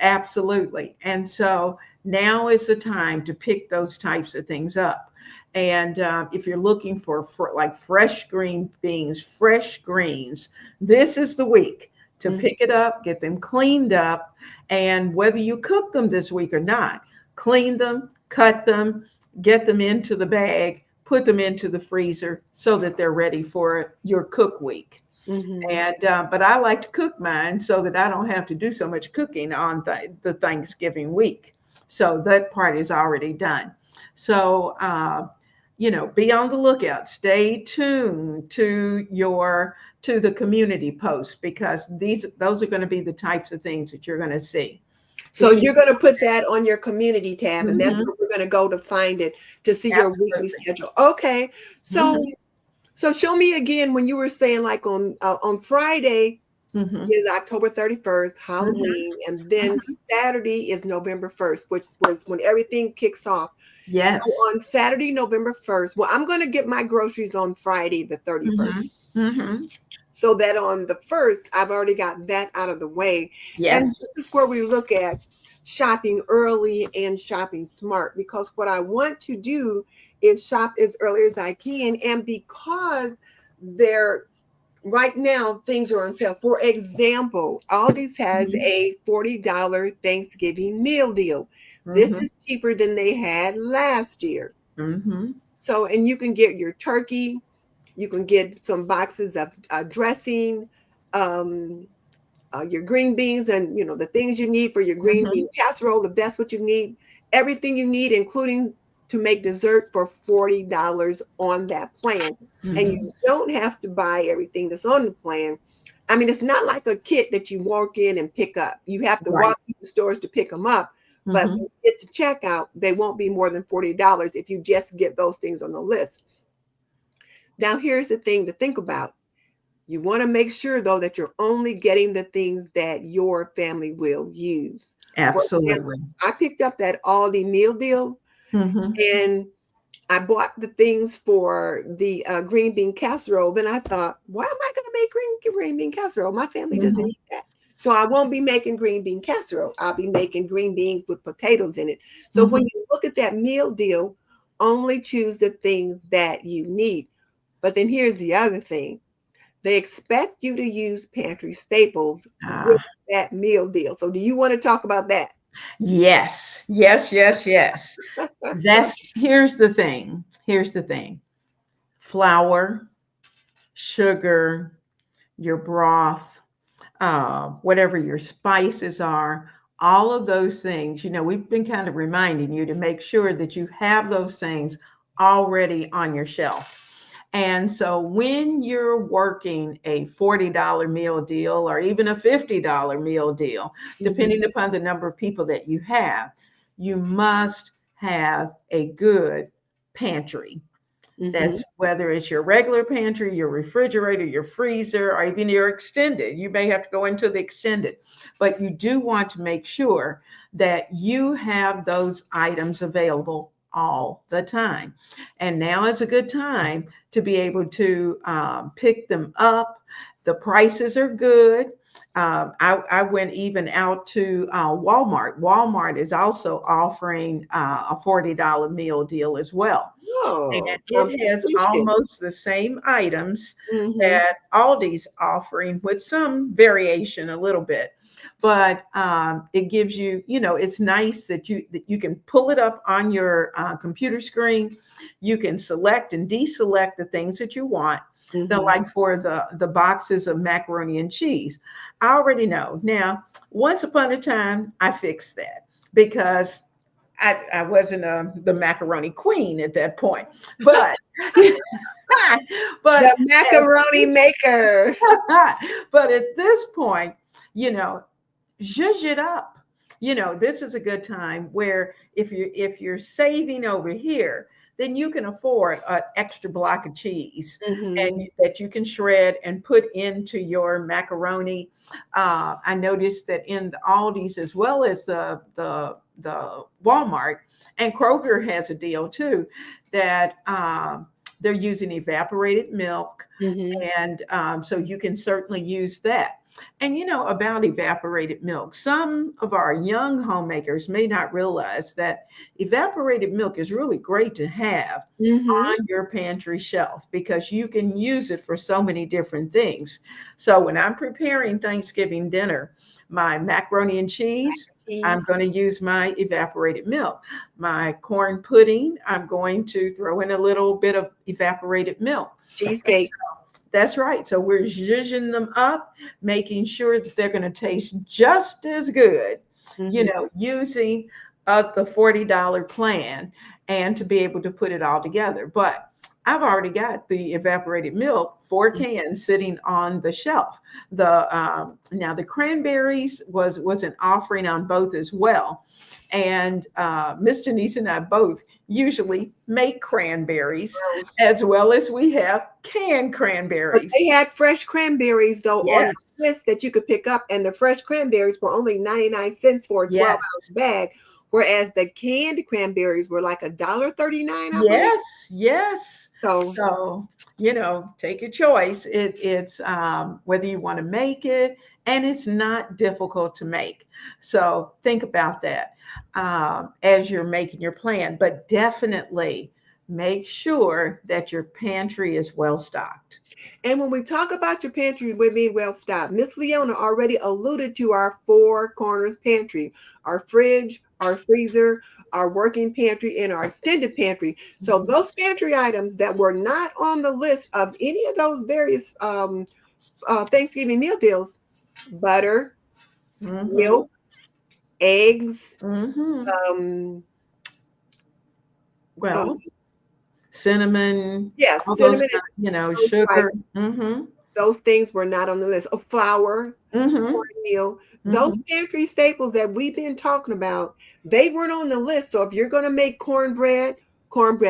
Absolutely. And so now is the time to pick those types of things up. And if you're looking for like fresh green beans, fresh greens, this is the week to Mhm. pick it up, get them cleaned up. And whether you cook them this week or not, clean them, cut them, get them into the bag, put them into the freezer so that they're ready for your cook week. Mhm. And but I like to cook mine so that I don't have to do so much cooking on the Thanksgiving week. So that part is already done. So be on the lookout. Stay tuned to the community posts because those are going to be the types of things that you're going to see to So keep. you're going to put that on your community tab, and that's Mhm, where we're going to go to find it to see your weekly absolutely. schedule. Okay. So Hmm. so show me again when you were saying like on Friday Hmm. is October 31st, Hmm. Halloween, and then Hmm. Saturday is November 1st, which was when everything kicks off. So Yes. on Saturday, November 1st, well, I'm going to get my groceries on Friday, the 31st. Hmm. Hmm. So that on the 1st, I've already got that out of the way. And Yes. this is where we look at shopping early and shopping smart, because what I want to do is shop as early as I can. And because they're right now, things are on sale. For example, Aldi's has Hmm. a $40 Thanksgiving meal deal. This Hmm. is cheaper than they had last year. Hmm. So, and you can get your turkey, you can get some boxes of dressing, um, your green beans, and the things you need for your green Hmm. bean casserole. If that's what you need, everything you need, including to make dessert for $40 on that plan. And Hmm. you don't have to buy everything that's on the plan. I mean, it's not like a kit that you walk in and pick up. You have to Right. walk to the stores to pick them up. But when Hmm. you get to checkout, they won't be more than $40 if you just get those things on the list. Now, here's the thing to think about. You want to make sure, though, that you're only getting the things that your family will use. For example, Absolutely. I picked up that Aldi meal deal Hmm. and I bought the things for the green bean casserole. Then I thought, why am I going to make green bean casserole? My family doesn't Hmm. eat that. So I won't be making green bean casserole. I'll be making green beans with potatoes in it. So when Hmm. you look at that meal deal, only choose the things that you need. But then here's the other thing. They expect you to use pantry staples with Ah, that meal deal. So do you want to talk about that? yes, yes, yes, yes. Here's the thing. Here's the thing. Flour, sugar, your broth, whatever your spices are, all of those things, we've been kind of reminding you to make sure that you have those things already on your shelf. And so when you're working a $40 meal deal or even a $50 meal deal, Mhm, depending upon the number of people that you have, you must have a good pantry. mhm, That's whether it's your regular pantry, your refrigerator, your freezer, or even your extended. You may have to go into the extended, but you do want to make sure that you have those items available all the time. And now is a good time to be able to pick them up. The prices are good. I went even out to Walmart. Walmart is also offering a $40 meal deal as well. And Oh, it has competition. almost the same items Mm-hmm. that Aldi's offering with some variation a little bit. But it gives you, it's nice that you can pull it up on your computer screen. You can select and deselect the things that you want. Mm-hmm. Like for the boxes of macaroni and cheese, I already know. Now, once upon a time, I fixed that because I wasn't the macaroni queen at that point, but but The macaroni maker. but at this point, you know, zhuzh it up. This is a good time where if you're saving over here, then you can afford an extra block of cheese Mm-hmm. and that you can shred and put into your macaroni. I noticed that in the Aldi's as well as the Walmart and Kroger has a deal too that they're using evaporated milk, Mm-hmm. and so you can certainly use that. And about evaporated milk, some of our young homemakers may not realize that evaporated milk is really great to have Mm-hmm. on your pantry shelf because you can use it for so many different things. So when I'm preparing Thanksgiving dinner, my macaroni and cheese, I'm Cheese. going to use my evaporated milk. My corn pudding, I'm going to throw in a little bit of evaporated milk. Cheesecake. That's right. So we're zhuzhing them up, making sure that they're going to taste just as good, Mm-hmm. using the $40 plan and to be able to put it all together. But I've already got the evaporated milk, 4 cans sitting on the shelf. Now the cranberries was an offering on both as well. And Miss Denise and I both usually make cranberries as well as we have canned But cranberries. they had fresh cranberries though on the Yes, list that you could pick up, and the fresh cranberries were only 99 cents for a 12-ounce yes, bag, whether the canned cranberries were like $1.39, I believe. yes, yes. So, So, take your choice. It's whether you want to make it, and it's not difficult to make. So think about that as you're making your plan. But definitely make sure that your pantry is well stocked. and when we talk about your pantry, we mean well stocked. Miss Leona already alluded to our four corners pantry, our fridge, our freezer, our working pantry, and our extended pantry. So Mhm. those pantry items that were not on the list of any of those various Thanksgiving meal deals, butter, Mhm. milk, eggs, Mhm. um, uh, Well, cinnamon, yes, all those cinnamon kind of, and spice. sugar. Mhm. Those things were not on the list. Of flour, Mhm. cornmeal, those Mhm. pantry staples that we've been talking about, they weren't on the list. So if you're going to make cornbread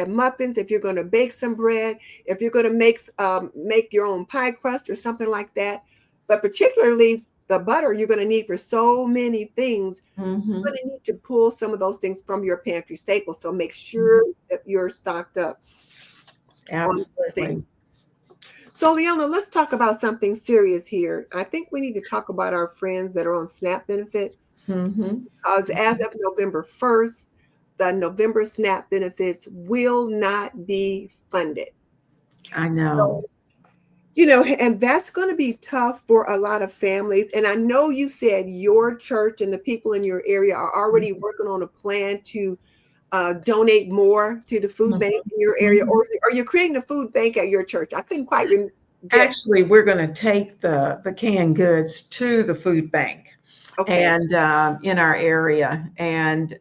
muffins, if you're going to bake some bread, if you're going to make your own pie crust or something like that, but particularly the butter you're going to need for so many things, you're Mhm. going to need to pull some of those things from your pantry staples. So make sure Mhm. that you're stocked up on those things. Absolutely. So, Leona, let's talk about something serious here. I think we need to talk about our friends that are on SNAP benefits. Mhm. Because as of November 1st, the November SNAP benefits will not be funded. I So, know. and that's going to be tough for a lot of families. And I know you said your church and the people in your area are already working on a plan to donate more to the food Mhm. bank in your area, or Mhm. are you creating a food bank at your church? I couldn't quite get. Actually, we're going to take the canned goods to the food bank Okay. and in our area, and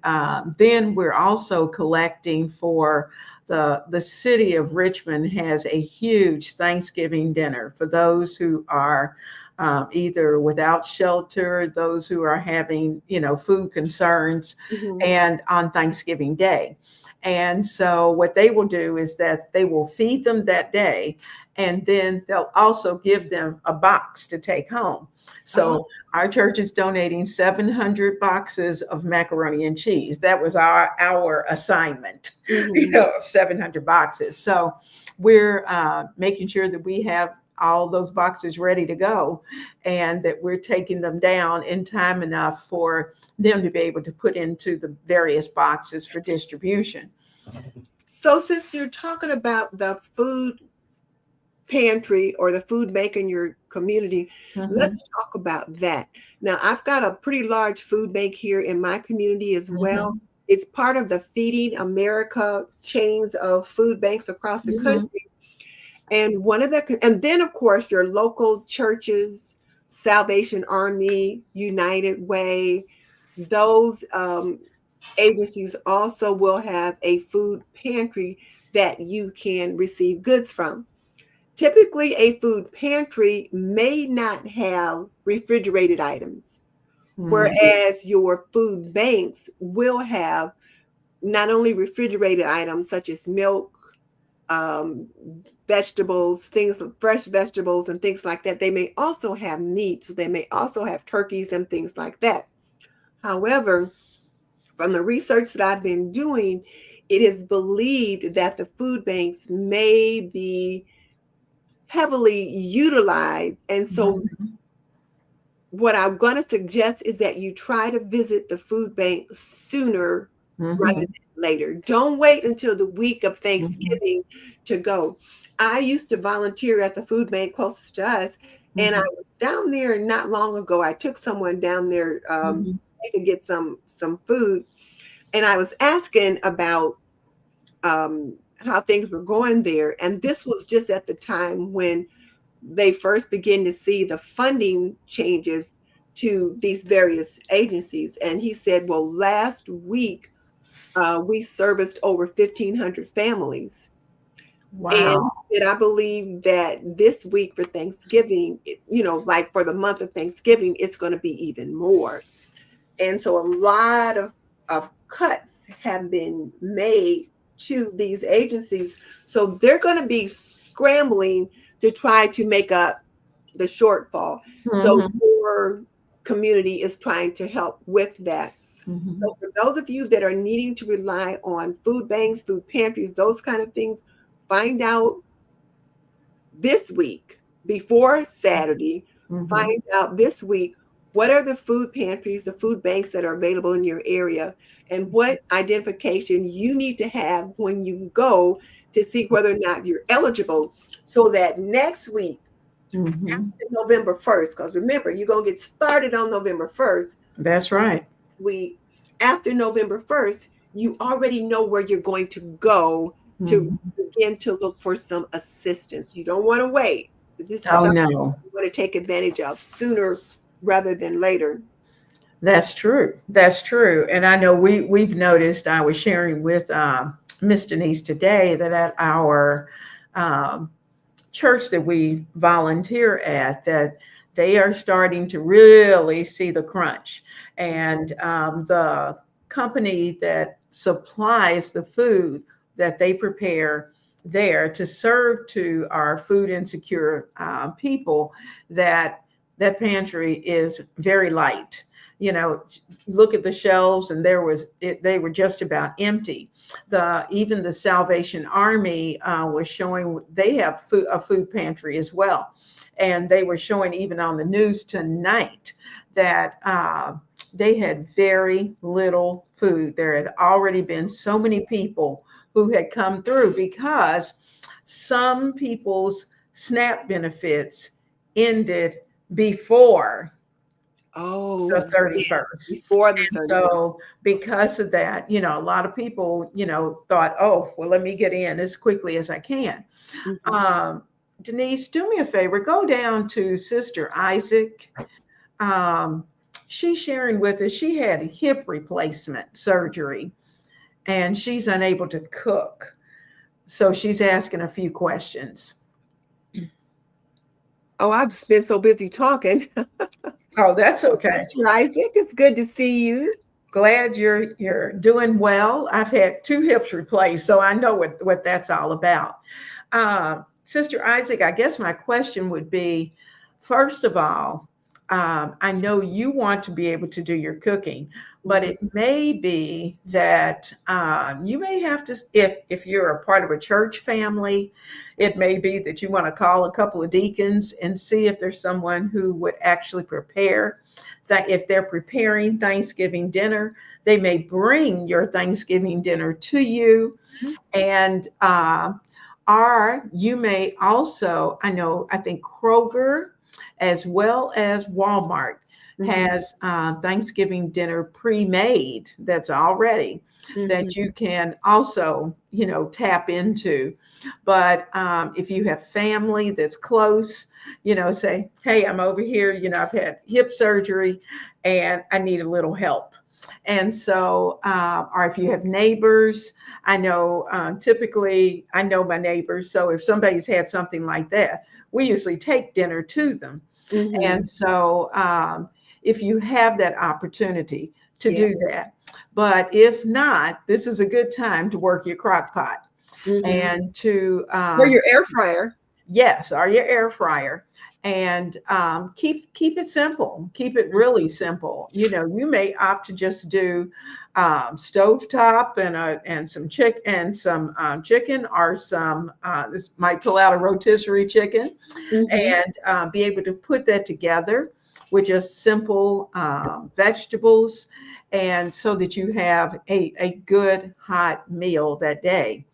then we're also collecting for the city of Richmond has a huge Thanksgiving dinner for those who are either without shelter, those who are having food concerns, Mhm. and on Thanksgiving Day. And so what they will do is that they will feed them that day, and then they'll also give them a box to take home. Oh, So our church is donating 700 boxes of macaroni and cheese. That was our assignment, mhm. of 700 boxes. So we're making sure that we have all those boxes ready to go, and that we're taking them down in time enough for them to be able to put into the various boxes for distribution. So since you're talking about the food pantry or the food bank in your community, Mm-hmm. let's talk about that. Now, I've got a pretty large food bank here in my community as well. Mm-hmm. It's part of the Feeding America chains of food banks across the Mm-hmm. country. And and then of course your local churches, Salvation Army, United Way, those agencies also will have a food pantry that you can receive goods from. Typically, a food pantry may not have refrigerated items, whereas your food banks will have not only refrigerated items such as milk, um, vegetables, things like fresh vegetables and things like that. They may also have meats. They may also have turkeys and things like that. However, from the research that I've been doing, it is believed that the food banks may be heavily utilized. And so Mm-hmm. what I'm going to suggest is that you try to visit the food bank sooner rather Mm-hmm. than later. Don't wait until the week of Mm-hmm. Thanksgiving to go. I used to volunteer at the food bank closest to us, and I Mm-hmm. was down there not long ago. I took someone down there Mm-hmm. to get some food, and I was asking about how things were going there. And this was just at the time when they first begin to see the funding changes to these various agencies. And he said, well, last week we serviced over 1,500 families. And Wow. I believe that this week for Thanksgiving, like for the month of Thanksgiving, it's going to be even more. And so a lot of cuts have been made to these agencies. So they're going to be scrambling to try to make up the shortfall. So Mm-hmm. your community is trying to help with that. Mm-hmm. So for those of you that are needing to rely on food banks, food pantries, those kind of things, find out this week before Saturday, Mm-hmm. find out this week what are the food pantries, the food banks that are available in your area, and what identification you need to have when you go to see whether or not you're eligible, so that next week, Mm-hmm. after November 1st, because remember, you're going to get started on November 1st, That's right. week after November 1st, you already know where you're going to go to Mm-hmm. begin to look for some assistance. You don't want to wait. This is Oh something no. you want to take advantage of sooner rather than later. That's true. That's true. And I know we've noticed. I was sharing with Miss Denise today that at our um, church that we volunteer at, that they are starting to really see the crunch, and the company that supplies the food that they prepare there to serve to our food insecure people, that that pantry is very light. You know, look at the shelves, and they were just about empty. Even the Salvation Army was showing they have a food pantry as well, and they were showing even on the news tonight that they had very little food. There had already been so many people who had come through because some people's SNAP benefits ended before Oh, the yes, 31st. before the And 31st. so because of that, a lot of people, thought, oh, well, let me get in as quickly as I can. Mhm. Um, Denise, do me a favor, go down to Sister Isaac. Um, she's sharing with us, she had a hip replacement surgery and she's unable to cook. So she's asking a few questions. Oh, I've been so busy talking. Oh, that's okay. Mr. Isaac, it's good to see you. Glad you're doing well. I've had two hips replaced, so I know what that's all about. Sister Isaac, I guess my question would be, first of all, I know you want to be able to do your cooking, but Mhm. it may be that you may have to, if you're a part of a church family, it may be that you want to call a couple of deacons and see if there's someone who would actually prepare. So if they're preparing Thanksgiving dinner, they may bring your Thanksgiving dinner to you, and or you may also, I think Kroger as well as Walmart Mhm. has Thanksgiving dinner pre-made that's already Mhm. that you can also, tap into. But if you have family that's close, say, hey, I'm over here, I've had hip surgery and I need a little help. And so, or if you have neighbors, I know typically I know my neighbors. So if somebody's had something like that, we usually take dinner to them. Mhm. And so if you have that opportunity to Yeah. do that, but if not, this is a good time to work your crock pot Mhm. and to Or your air fryer. yes, or your air fryer, and keep it simple. Keep it really simple. You may opt to just do stovetop and some chicken, or some this might pull out a rotisserie chicken, Mhm. and be able to put that together with just simple vegetables, and so that you have a good hot meal that day.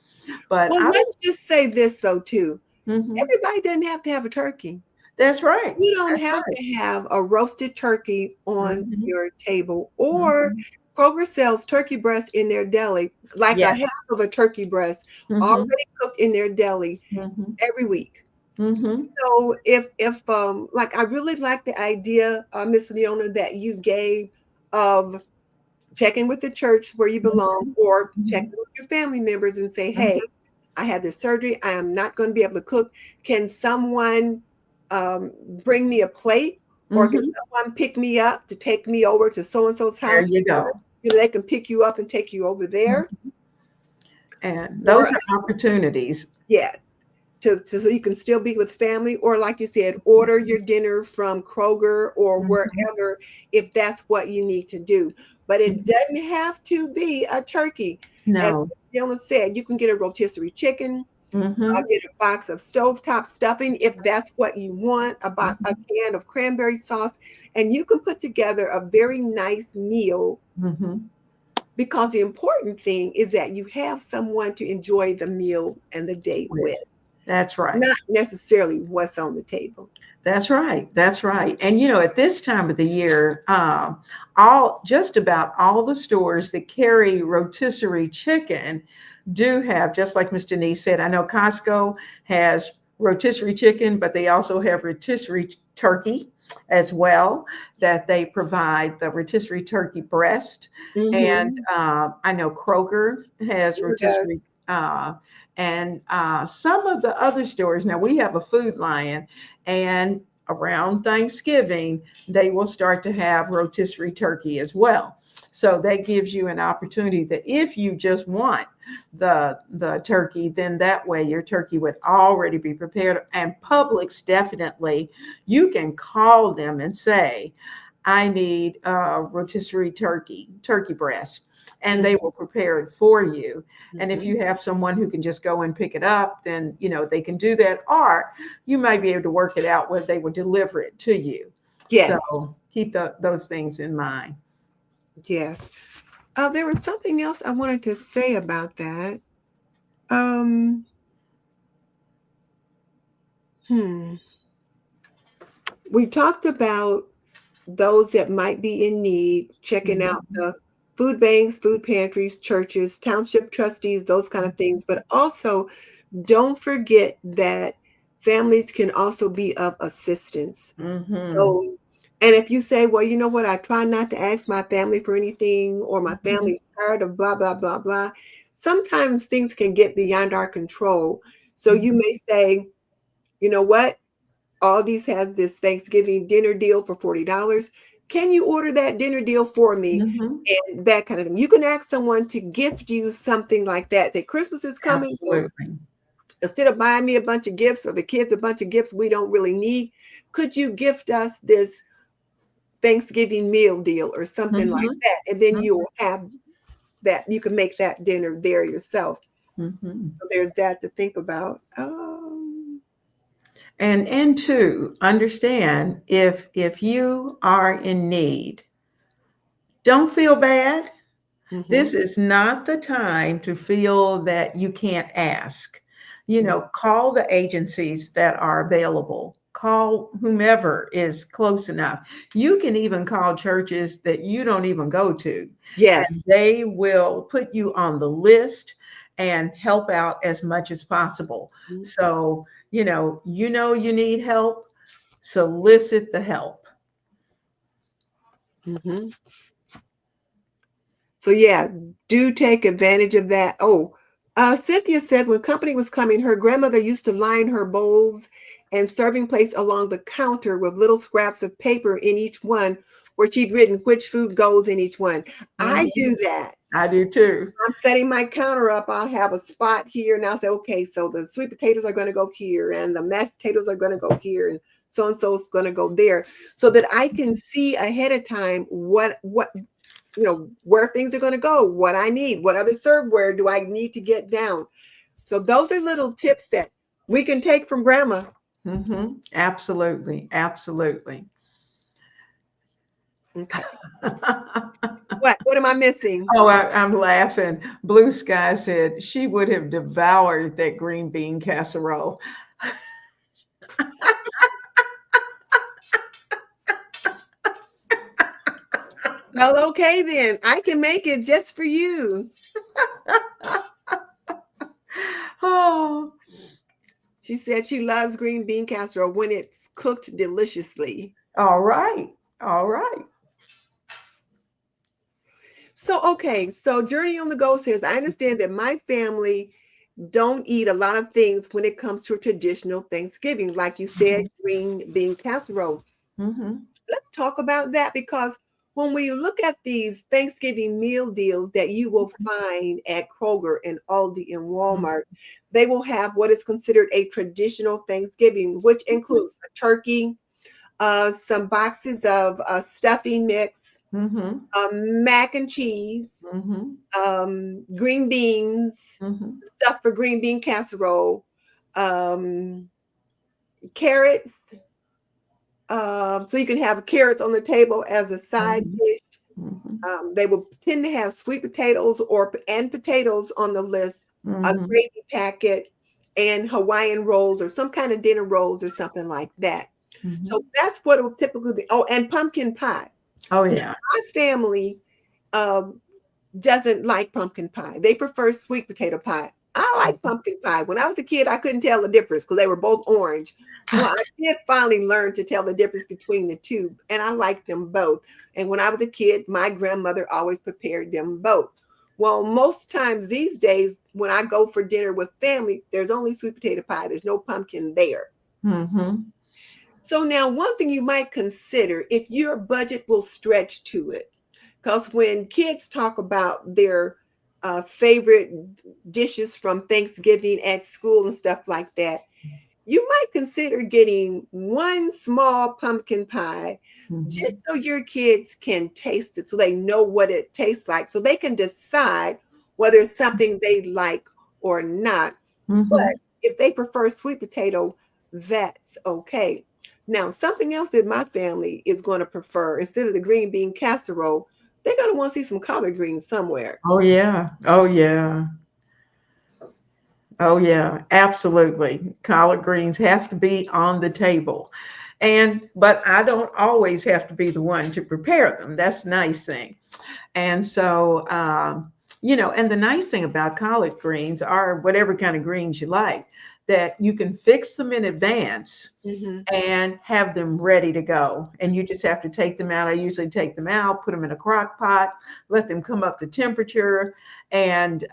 But Well, I let's just say this though too. mhm, Everybody doesn't have to have a turkey. that's right. You don't That's have right. to have a roasted turkey on Mhm, your table, or mhm. Kroger sells turkey breast in their deli, like a Yes. half of a turkey breast Mhm, already cooked in their deli mhm, every week. mhm, So if like I really like the idea, Miss Leona, that you gave of checking with the church where you belong, mhm, or checking mhm, with your family members and say, hey, mhm, I had this surgery. I am not going to be able to cook. Can someone um, bring me a plate, or can mhm. someone pick me up to take me over to so and so's There house for you dinner? go. They can pick you up and take you over there. Mhm. And Or those are opportunities. yeah, so you can still be with family, or like you said, order your dinner from Kroger or Mhm, wherever if that's what you need to do. But it mhm. doesn't have to be a turkey. As No. Fiona said, you can get a rotisserie chicken, Mhm, get a box of stovetop stuffing if that's what you want, about a mhm, can of cranberry sauce, and you can put together a very nice meal, mhm. because the important thing is that you have someone to enjoy the meal and the date with, With. That's right. not necessarily what's on the table. That's right. That's right. And at this time of the year, all just about all the stores that carry rotisserie chicken do have, just like Miss Denise said. I know Costco has rotisserie chicken, but they also have rotisserie turkey as well, that they provide the rotisserie turkey breast. And Mhm. I know Kroger has Sure does. rotisserie. Uh, and some of the other stores, now we have a Food Lion, and around Thanksgiving, they will start to have rotisserie turkey as well. So that gives you an opportunity that if you just want the turkey, then that way your turkey would already be prepared. And Publix, definitely, you can call them and say, I need rotisserie turkey breast, and they Mhm. will prepare it for you. And if Mhm. you have someone who can just go and pick it up, then they can do that. Or you might be able to work it out where they will deliver it to you. So Yes. keep those things in mind. Yes. There was something else I wanted to say about that. Um, hmm. We talked about those that might be in need, checking out Mhm, the food banks, food pantries, churches, township trustees, those kind of things. But also, don't forget that families can also be of assistance. mhm, So, and if you say, well, you know what, I try not to ask my family for anything, or my mhm, family's tired of blah, blah, blah, blah, sometimes things can get beyond our control. So you mhm, may say, you know what, Aldi's has this Thanksgiving dinner deal for $40. Can you order that dinner deal for me? mhm. And that kind of thing. You can ask someone to gift you something like that. Say, Christmas is coming, so Absolutely. instead of buying me a bunch of gifts or the kids a bunch of gifts we don't really need, could you gift us this Thanksgiving meal deal or something like Mhm. that. And then Mhm. you'll have that. You can make that dinner there yourself. Mhm. So there's that to think about. And to understand, if you are in need, don't feel bad. Mm-hmm, This is not the time to feel that you can't ask. Call the agencies that are available. Call whomever is close enough. You can even call churches that you don't even go to, and yes. they will put you on the list and help out as much as possible. So, you need help, solicit the help. Mm-hmm. So yeah, do take advantage of that. Oh, Cynthia said when company was coming, her grandmother used to line her bowls and serving plates along the counter with little scraps of paper in each one, where she'd written which food goes in each one. I Mhm. do that. I do too. I'm setting my counter up. I'll have a spot here, and I'll say, okay, so the sweet potatoes are going to go here, and the mashed potatoes are going to go here, and so is going to go there, so that I can see ahead of time what where things are going to go, what I need, what other serveware do I need to get down. So those are little tips that we can take from grandma. Absolutely. Absolutely. Okay. What am I missing? Oh, I'm laughing. Blue Sky said she would have devoured that green bean casserole. Well, okay then. I can make it just for you. Oh, She said she loves green bean casserole when it's cooked deliciously. all right. All right. So, okay. So, Journey on the Go says, I understand that my family don't eat a lot of things when it comes to a traditional Thanksgiving. Like you said, green bean casserole. Mm-hmm. Let's talk about that because when we look at these Thanksgiving meal deals that you will find at Kroger and Aldi and Walmart, they will have what is considered a traditional Thanksgiving, which includes a turkey, some boxes of stuffing mix, Mm-hmm. mac and cheese, Mm-hmm. green beans, Mm-hmm. stuff for green bean casserole, um, carrots. So you can have carrots on the table as a side Mm-hmm. dish. Mm-hmm. They will tend to have sweet potatoes and potatoes on the list, a Mm-hmm. gravy packet, and Hawaiian rolls or some kind of dinner rolls or something like that. Mm-hmm. So that's what it will typically be. Oh, and pumpkin pie. Oh Now, yeah. my family um, doesn't like pumpkin pie. They prefer sweet potato pie. I like pumpkin pie. When I was a kid, I couldn't tell the difference because they were both orange. Well, I did finally learn to tell the difference between the two, and I like them both. And when I was a kid, my grandmother always prepared them both. Well, most times these days, when I go for dinner with family, there's only sweet potato pie. There's no pumpkin there. Mm-hmm. So now, one thing you might consider if your budget will stretch to it, because when kids talk about their favorite dishes from Thanksgiving at school and stuff like that, you might consider getting one small pumpkin pie Mm-hmm. just so your kids can taste it, so they know what it tastes like, so they can decide whether it's something they like or not. Mm-hmm. But if they prefer sweet potato, that's okay. Now, something else that my family is going to prefer instead of the green bean casserole, they're going to want to see some collard greens somewhere. Oh yeah. Oh yeah. Oh yeah, absolutely. Collard greens have to be on the table. But I don't always have to be the one to prepare them. That's the nice thing. And so, and the nice thing about collard greens are whatever kind of greens you like, that you can fix them in advance Hmm. and have them ready to go. And you just have to take them out. I usually take them out, put them in a crock pot, let them come up to temperature. And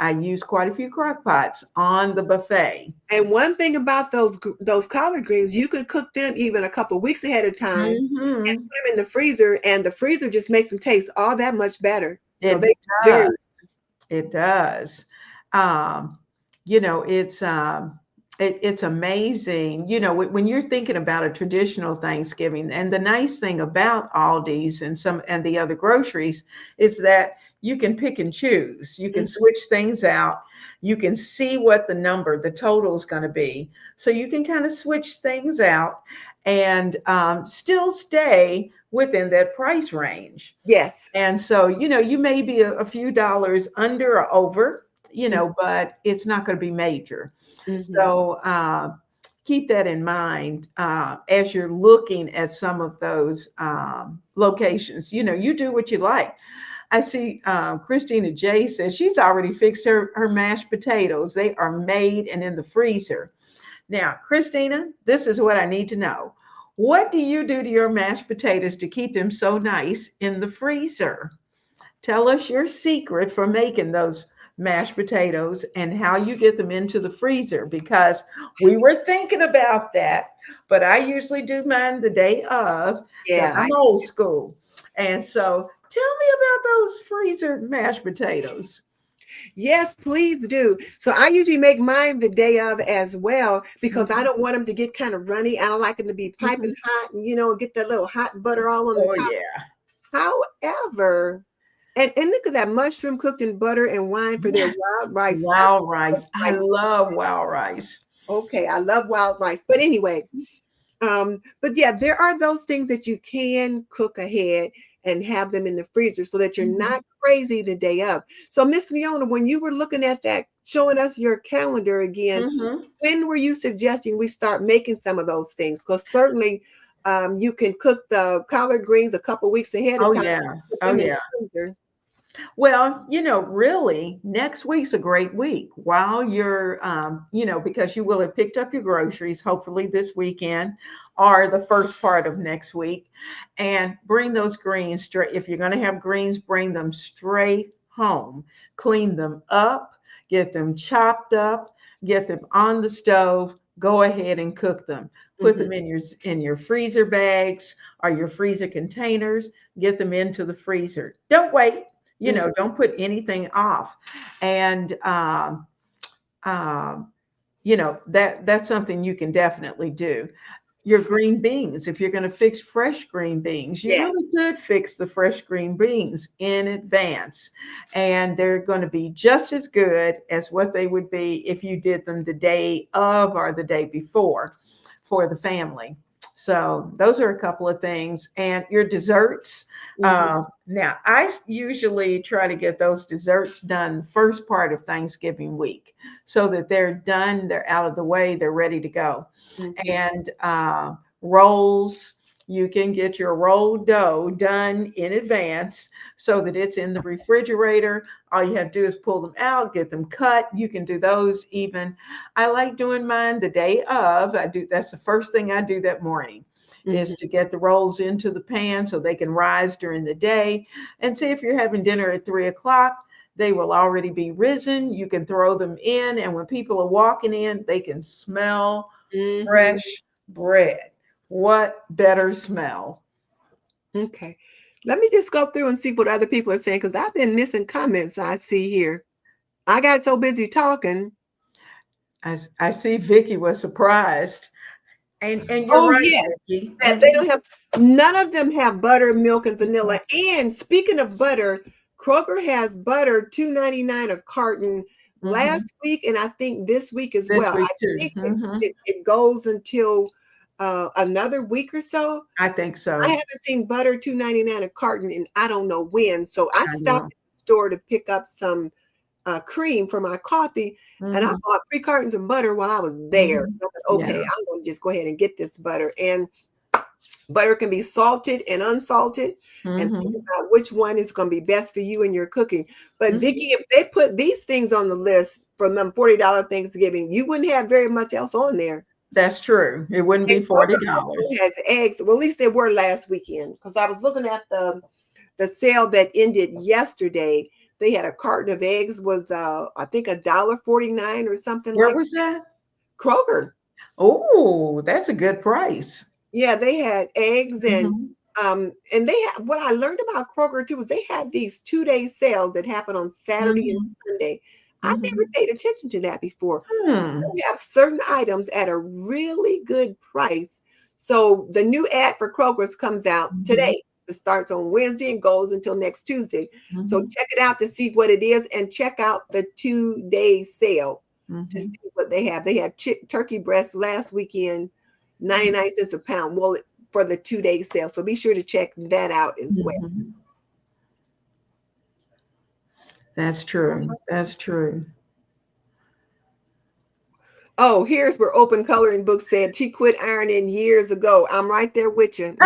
I use quite a few crock pots on the buffet. And one thing about those collard greens, you can cook them even a couple of weeks ahead of time and Hmm. put them in the freezer, and the freezer just makes them taste all that much better. So It they very does. It does. Um, it's it's amazing, when you're thinking about a traditional Thanksgiving. And the nice thing about Aldi's and the other groceries is that you can pick and choose. You can Mhm. switch things out. You can see what the total is going to be. So you can kind of switch things out and still stay within that price range. Yes. And so, you may be a few dollars under or over, but it's not going to be major. Mm-hmm. So keep that in mind as you're looking at some of those locations. You do what you like. I see Christina J says she's already fixed her mashed potatoes. They are made and in the freezer. Now, Christina, this is what I need to know. What do you do to your mashed potatoes to keep them so nice in the freezer? Tell us your secret for making those mashed potatoes and how you get them into the freezer, because we were thinking about that, but I usually do mine the day of because Yeah. I'm old school. And so tell me about those freezer mashed potatoes. Yes, please do. So I usually make mine the day of as well because I Mhm. don't want them to get kind of runny. I don't like them to be piping Mhm. hot and get that little hot butter all on the Oh, top. yeah. However, and look at that mushroom cooked in butter and wine for their Yes. wild rice. I Wild love rice. I rice. love wild rice. Okay, I love wild rice. But anyway, but yeah, there are those things that you can cook ahead and have them in the freezer so that you're Mhm. not crazy the day of. So, Miss Leona, when you were looking at that, showing us your calendar again, Mhm. when were you suggesting we start making some of those things? Because certainly you can cook the collard greens a couple weeks ahead of Oh, time, yeah. put Oh, them in the yeah. freezer. Well, really, next week's a great week while you're, because you will have picked up your groceries, hopefully this weekend or the first part of next week, and bring those greens straight. If you're going to have greens, bring them straight home, clean them up, get them chopped up, get them on the stove. Go ahead and cook them. Put Mhm, them in your freezer bags or your freezer containers. Get them into the freezer. Don't wait. mhm, Don't put anything off. And um, that's something you can definitely do. Your green beans, if you're going to fix fresh green beans, you yeah. really could fix the fresh green beans in advance, and they're going to be just as good as what they would be if you did them the day of or the day before for the family. So those are a couple of things. And your desserts, Mhm, now I usually try to get those desserts done the first part of Thanksgiving week so that they're done, they're out of the way, they're ready to go. mhm, And rolls, you can get your rolled dough done in advance so that it's in the refrigerator. All you have to do is pull them out, get them cut. You can do those even. I like doing mine the day of. That's the first thing I do that morning, is mhm, to get the rolls into the pan so they can rise during the day. And say if you're having dinner at 3 o'clock, they will already be risen. You can throw them in, and when people are walking in, they can smell mhm. fresh bread. What better smell? Okay. Let me just go through and see what other people are saying because I've been missing comments I see here. I got so busy talking. I see Vicky was surprised. And you're Oh, right, yes. Vicky. That they don't have none of them have butter, milk, and vanilla. And speaking of butter, Kroger has butter 2.99 a carton Mm-hmm. last week, and I think this week as This well. I week too. think Mm-hmm. it goes until another week or so. I think I so. haven't seen butter 2.99 a carton in I don't know when. So I I stopped know. at the store to pick up some cream for my coffee, and I Mm-hmm. bought 3 cartons of butter while I was there. Mm-hmm. I thought, Yeah. okay, I'm going to just go ahead and get this butter. And butter can be salted and unsalted, and think Mm-hmm. about which one is going to be best for you and your cooking. But Mm-hmm. Vicky, if they put these things on the list from them $40 Thanksgiving, you wouldn't have very much else on there. That's true. It wouldn't And be Kroger $40. also has eggs. Well, at least they were last weekend because I was looking at the sale that ended yesterday. They had a carton of eggs was I think $1.49 or something Where like was that? Kroger. Oh, that's a good price. Yeah, they had eggs Mm-hmm. and they had what I learned about Kroger too was they had these 2-day sales that happen on Saturday and Mm-hmm. Sunday. I never Mhm. paid attention to that before. Hmm. We have certain items at a really good price. So the new ad for Kroger's comes out Mhm. today. It starts on Wednesday and goes until next Tuesday. So Mhm. check it out to see what it is and check out the 2 day sale to Mhm. see what they have. They have turkey breast last weekend, 99 cents a pound. Well, for the 2 day sale. So be sure to check that out as well. Mhm. That's true. That's true. Oh, here's where Open Coloring Book said she quit ironing years ago. I'm right there with you.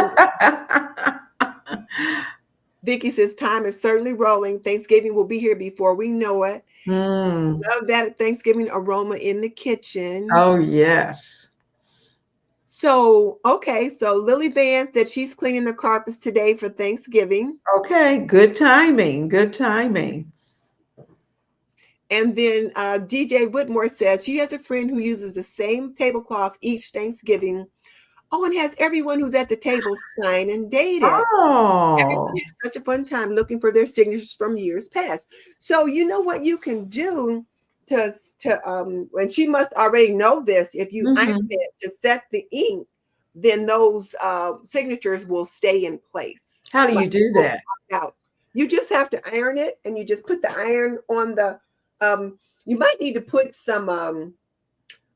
Vicky says time is certainly rolling. Thanksgiving will be here before we know it. Mm. Love that Thanksgiving aroma in the kitchen. Oh, yes. So, okay, so Lily Van said she's cleaning the carpets today for Thanksgiving. Okay, good timing. Good timing. And then DJ Whitmore says she has a friend who uses the same tablecloth each Thanksgiving. Oh, and has everyone who's at the table sign and date it. Everyone Oh. has such a fun time looking for their signatures from years past. So you know what you can do to and she must already know this. If you iron Mhm. it to set the ink, then those signatures will stay in place. How do Like you do won't that? pop out. You just have to iron it, and you just put the iron on the. You might need to put some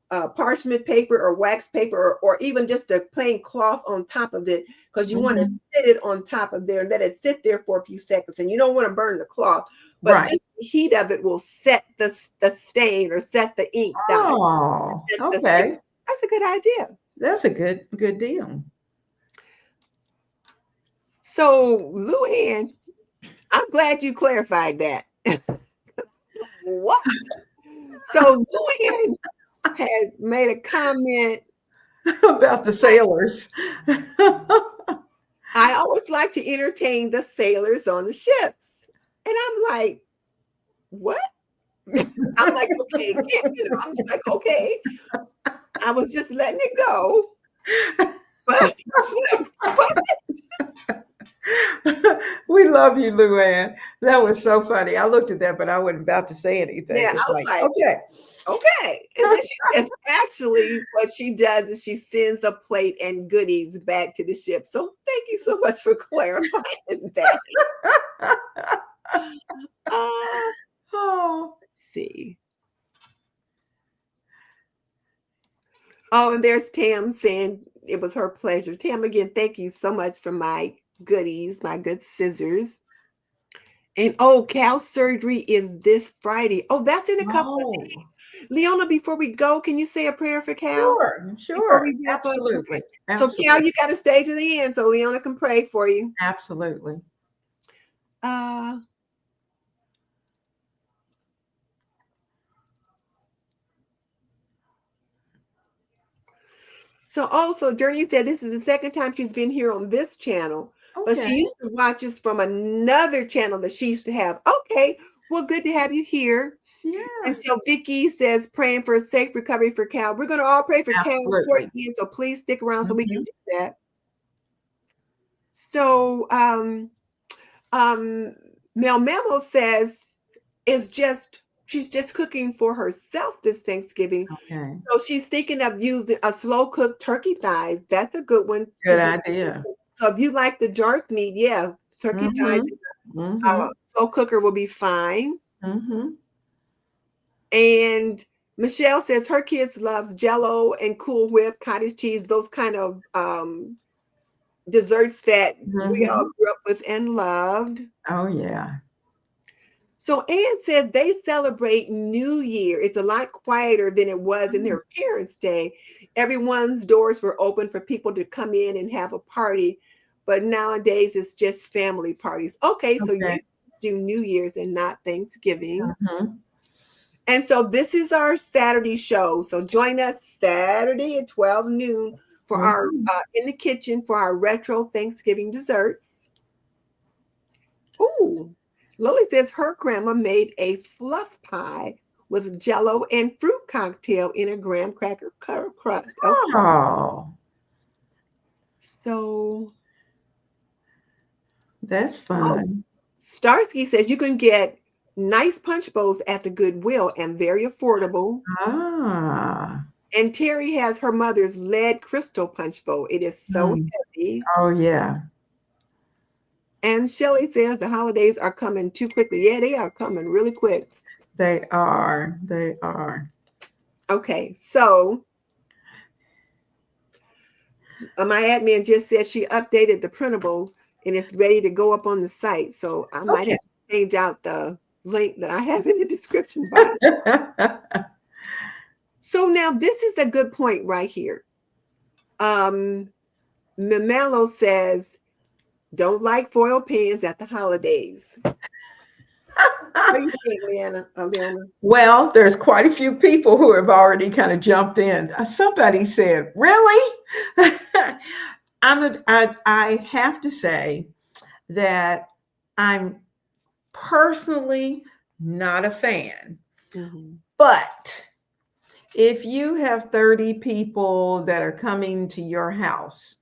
parchment paper or wax paper or even just a plain cloth on top of it because you want to Mhm. sit it on top of there and let it sit there for a few seconds. And you don't want to burn the cloth, but Right. just the heat of it will set the stain or set the ink dye. Oh, okay. That's a good idea. That's a good deal. So, Luann, I'm glad you clarified that. What? So, Luann had made a comment. About the sailors. I always like to entertain the sailors on the ships. And I'm like, what? I'm like, okay, I'm just like, okay. I was just letting it go. But what? We love you, Luann. That was so funny. I looked at that, but I wasn't about to say anything. Yeah, I It's was like, like, okay. okay. And then she says, actually, what she does is she sends a plate and goodies back to the ship. So thank you so much for clarifying that. Uh, Oh. let's see. Oh, and there's Tam saying it was her pleasure. Tam, again, thank you so much for my goodies, my good scissors. And oh, Cal's surgery is this Friday. Oh, that's in a couple of Oh. days. Leona, before we go, can you say a prayer for Cal Sure, before sure. we wrap up? Absolutely. Okay. So, Cal, Absolutely. you got to stay to the end so Leona can pray for you. Absolutely. Uh, so also, Journey said this is the second time she's been here on this channel, but she Okay. used to watch us from another channel that she used to have. Okay, well, good to have you here. And Yeah. so Vicky says, praying for a safe recovery for Cal. We're going to all pray for Cal before Absolutely. the end, so please stick around so we can Mhm. do that. So um Mel Memo says is just she's just cooking for herself this Thanksgiving. Okay. So she's thinking of using a slow cooked turkey thighs. That's a good one to Good do. idea. So if you like the dark meat, yeah, turkey thighs, Mhm. Mhm. slow cooker will be fine. Mhm. And Michelle says her kids loves Jello and Cool Whip, cottage cheese, those kind of desserts that we all Mhm. grew up with and loved. Oh, yeah. So Ann says they celebrate New Year. It's a lot quieter than it was in Mm. their parents' day. Everyone's doors were open for people to come in and have a party, but nowadays it's just family parties. Okay, so you Okay. do New Year's and not Thanksgiving. Mhm. And so this is our Saturday show. So join us Saturday at 12 noon for our Mhm. in the kitchen for our retro Thanksgiving desserts. Ooh, Lily says her grandma made a fluff pie with jello and fruit cocktail in a graham cracker crust. Okay. Oh, So, that's oh, fun. Starsky says you can get nice punch bowls at the Goodwill and very affordable. Ah. And Terry has her mother's lead crystal punch bowl. It is so Mm. heavy. Oh, yeah. And Shelley says the holidays are coming too quickly. Yeah, they are coming really quick. They are. They are. Okay, so my admin just said she updated the printable and it's ready to go up on the site. So I might Okay. have to change out the link that I have in the description box. So now this is a good point right here. Mamelo says, don't like foil pans at the holidays. What do you think, Leona? Well, there's quite a few people who have already kind of jumped in. Somebody said, "Really?" I have to say that I'm personally not a fan, Mm-hmm. but if you have 30 people that are coming to your house,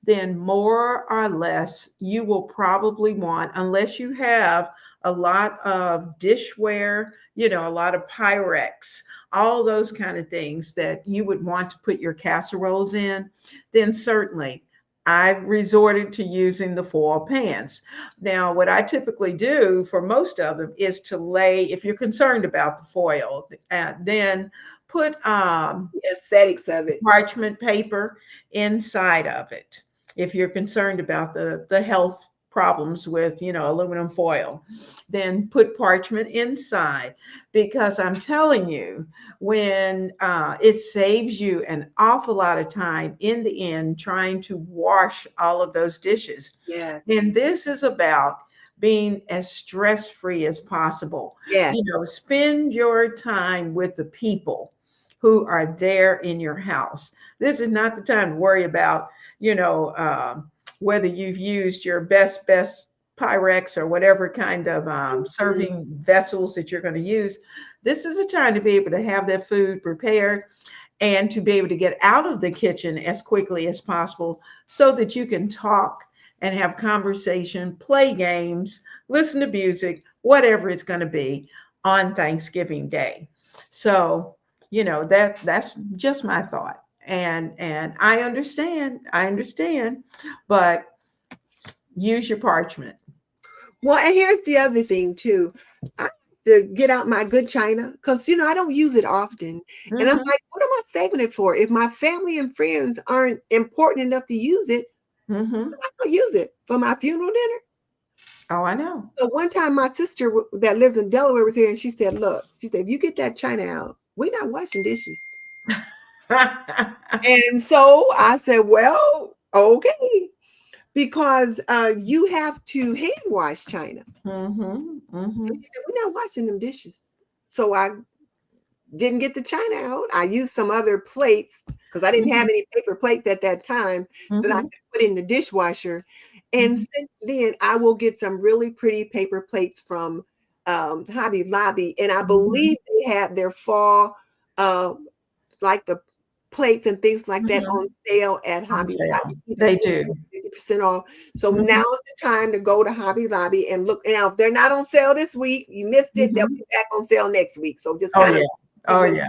then more or less you will probably want, unless you have a lot of dishware, a lot of Pyrex, all those kind of things that you would want to put your casseroles in, then certainly I've resorted to using the foil pans. Now, what I typically do for most of them is to lay, if you're concerned about the foil, then put The aesthetics of it. parchment paper inside of it. If you're concerned about the health problems with, aluminum foil, then put parchment inside, because I'm telling you, when it saves you an awful lot of time in the end trying to wash all of those dishes. Yes. And this is about being as stress-free as possible. Yes. Spend your time with the people who are there in your house. This is not the time to worry about, whether you've used your best Pyrex or whatever kind of serving vessels that you're going to use. This is a time to be able to have that food prepared and to be able to get out of the kitchen as quickly as possible so that you can talk and have conversation, play games, listen to music, whatever it's going to be on Thanksgiving Day. So, that's just my thought. And I understand, but use your parchment. Well, and here's the other thing too. I have to get out my good china because I don't use it often. And I'm Mhm, like, what am I saving it for? If my family and friends aren't important enough to use it, mhm. I'm not gonna use it for my funeral dinner. Oh, I know. So one time my sister that lives in Delaware was here and she said, look, she said, if you get that china out, we're not washing dishes. And so I said, well, okay. Because you have to hand wash china. Mhm, And mhm, she said, we're not washing them dishes. So I didn't get the china out. I used some other plates because I didn't have mhm, any paper plates at that time that I mhm, could put in the dishwasher. And mhm, since then, I will get some really pretty paper plates from Hobby Lobby. And I mhm, believe they have their fall, uh, like the plates and things like that mhm. on sale at On Hobby sale. Lobby, either They 40 do. or 50% off. So now Mhm, is the time to go to Hobby Lobby and look. Now, if they're not on sale this week, you missed it, they'll mhm. be back on sale next week. So just Oh, kind of yeah. see Oh, what yeah.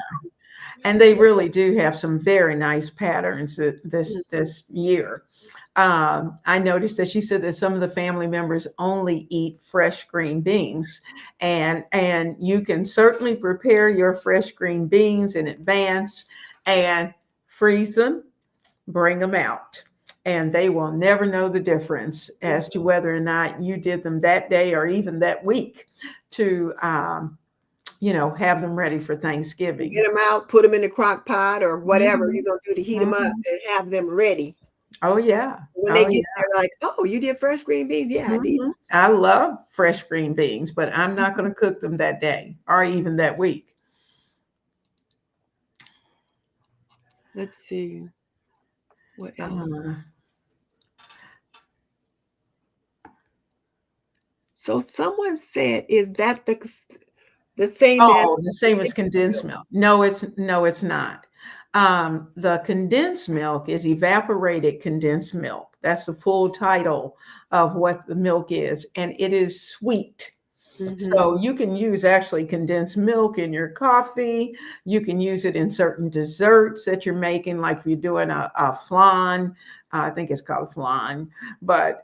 And they really do have some very nice patterns this year. I noticed that she said that some of the family members only eat fresh green beans, and you can certainly prepare your fresh green beans in advance and freeze them, bring them out, and they will never know the difference as to whether or not you did them that day or even that week to have them ready for Thanksgiving. get them out, put them in the crock pot or whatever Mhm, you're going to do to heat them up mhm. and have them ready. Oh, yeah. When they Oh, get yeah. there, like, oh, you did fresh green beans? Yeah, I did. Mhm. I love fresh green beans, but I'm not going to cook them that day or even that week. Let's see what else. Uh, So someone said, is that the same as oh, the same as condensed milk? milk. No, it's not. The condensed milk is evaporated condensed milk. That's the full title of what the milk is, and it is sweet. Mm-hmm. So you can use actually condensed milk in your coffee. You can use it in certain desserts that you're making, like if you're doing a flan. I think it's called flan, but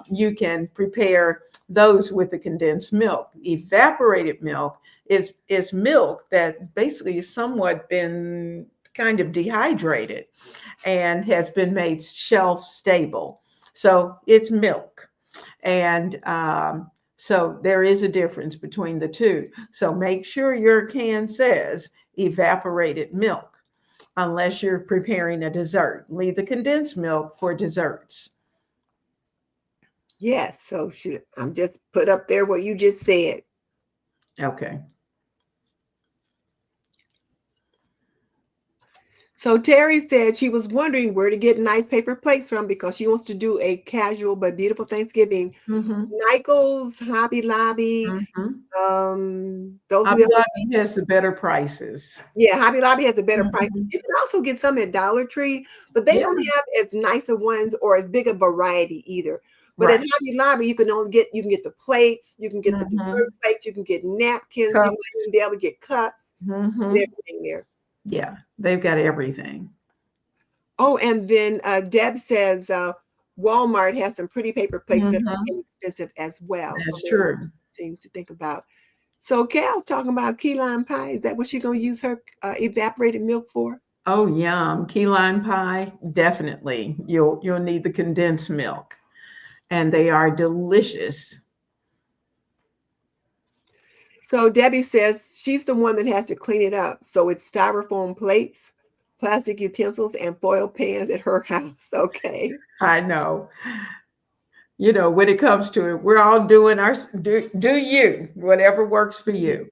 you can prepare those with the condensed milk. Evaporated milk is milk that basically has somewhat been kind of dehydrated and has been made shelf stable. So it's milk. And so there is a difference between the two. So make sure your can says evaporated milk, unless you're preparing a dessert. Leave the condensed milk for desserts. Yes. So I'm just put up there what you just said. Okay. So Terry said she was wondering where to get nice paper plates from because she wants to do a casual but beautiful Thanksgiving. Mm-hmm. Nichols, Hobby Lobby, Mm-hmm. those are Hobby the other. Lobby has the better prices. Yeah, Hobby Lobby has a better price. Mm-hmm. You can also get some at Dollar Tree, but they Yeah, don't have as nicer ones or as big a variety either. But at right. Hobby Lobby, you can get the plates, you can get the Mm-hmm. dessert plates, you can get napkins, you might Cups. even be able to get cups and Mm-hmm. everything there. Yeah, they've got everything. Oh, and then Deb says Walmart has some pretty paper plates that are Mm-hmm. inexpensive as well. So That's there are true. things to think about. So Cal's talking about key lime pie. Is that what she's gonna use her evaporated milk for? Oh, yum. Key lime pie, definitely. You'll need the condensed milk, and they are delicious. So Debbie says she's the one that has to clean it up. So it's styrofoam plates, plastic utensils, and foil pans at her house. Okay. I know. When it comes to it, we're all doing our do you, whatever works for you.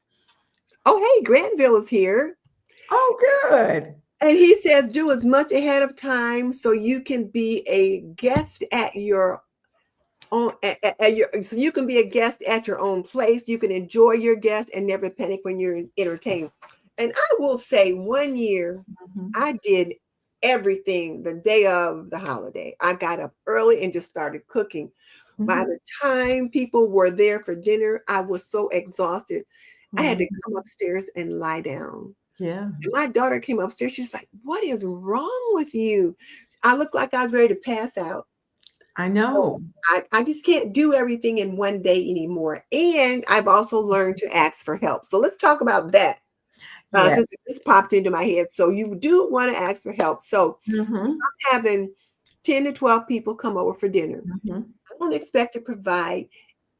Oh, hey, Granville is here. Oh, good. And he says do as much ahead of time so you can be a guest at your so you can be a guest at your own place. You can enjoy your guest and never panic when you're entertained. And I will say, one year Mhm. I did everything the day of the holiday. I got up early and just started cooking. By Mhm. the time people were there for dinner, I was so exhausted. I had to Mhm. come upstairs and lie down. Yeah, And my daughter came upstairs. She's like, "What is wrong with you?" I looked like I was ready to pass out. I So know. I just can't do everything in one day anymore. And I've also learned to ask for help. So let's talk about that. Yeah. Since it just popped into my head. So you do want to ask for help. So Mhm. having 10 to 12 people come over for dinner. Mhm. I don't expect to provide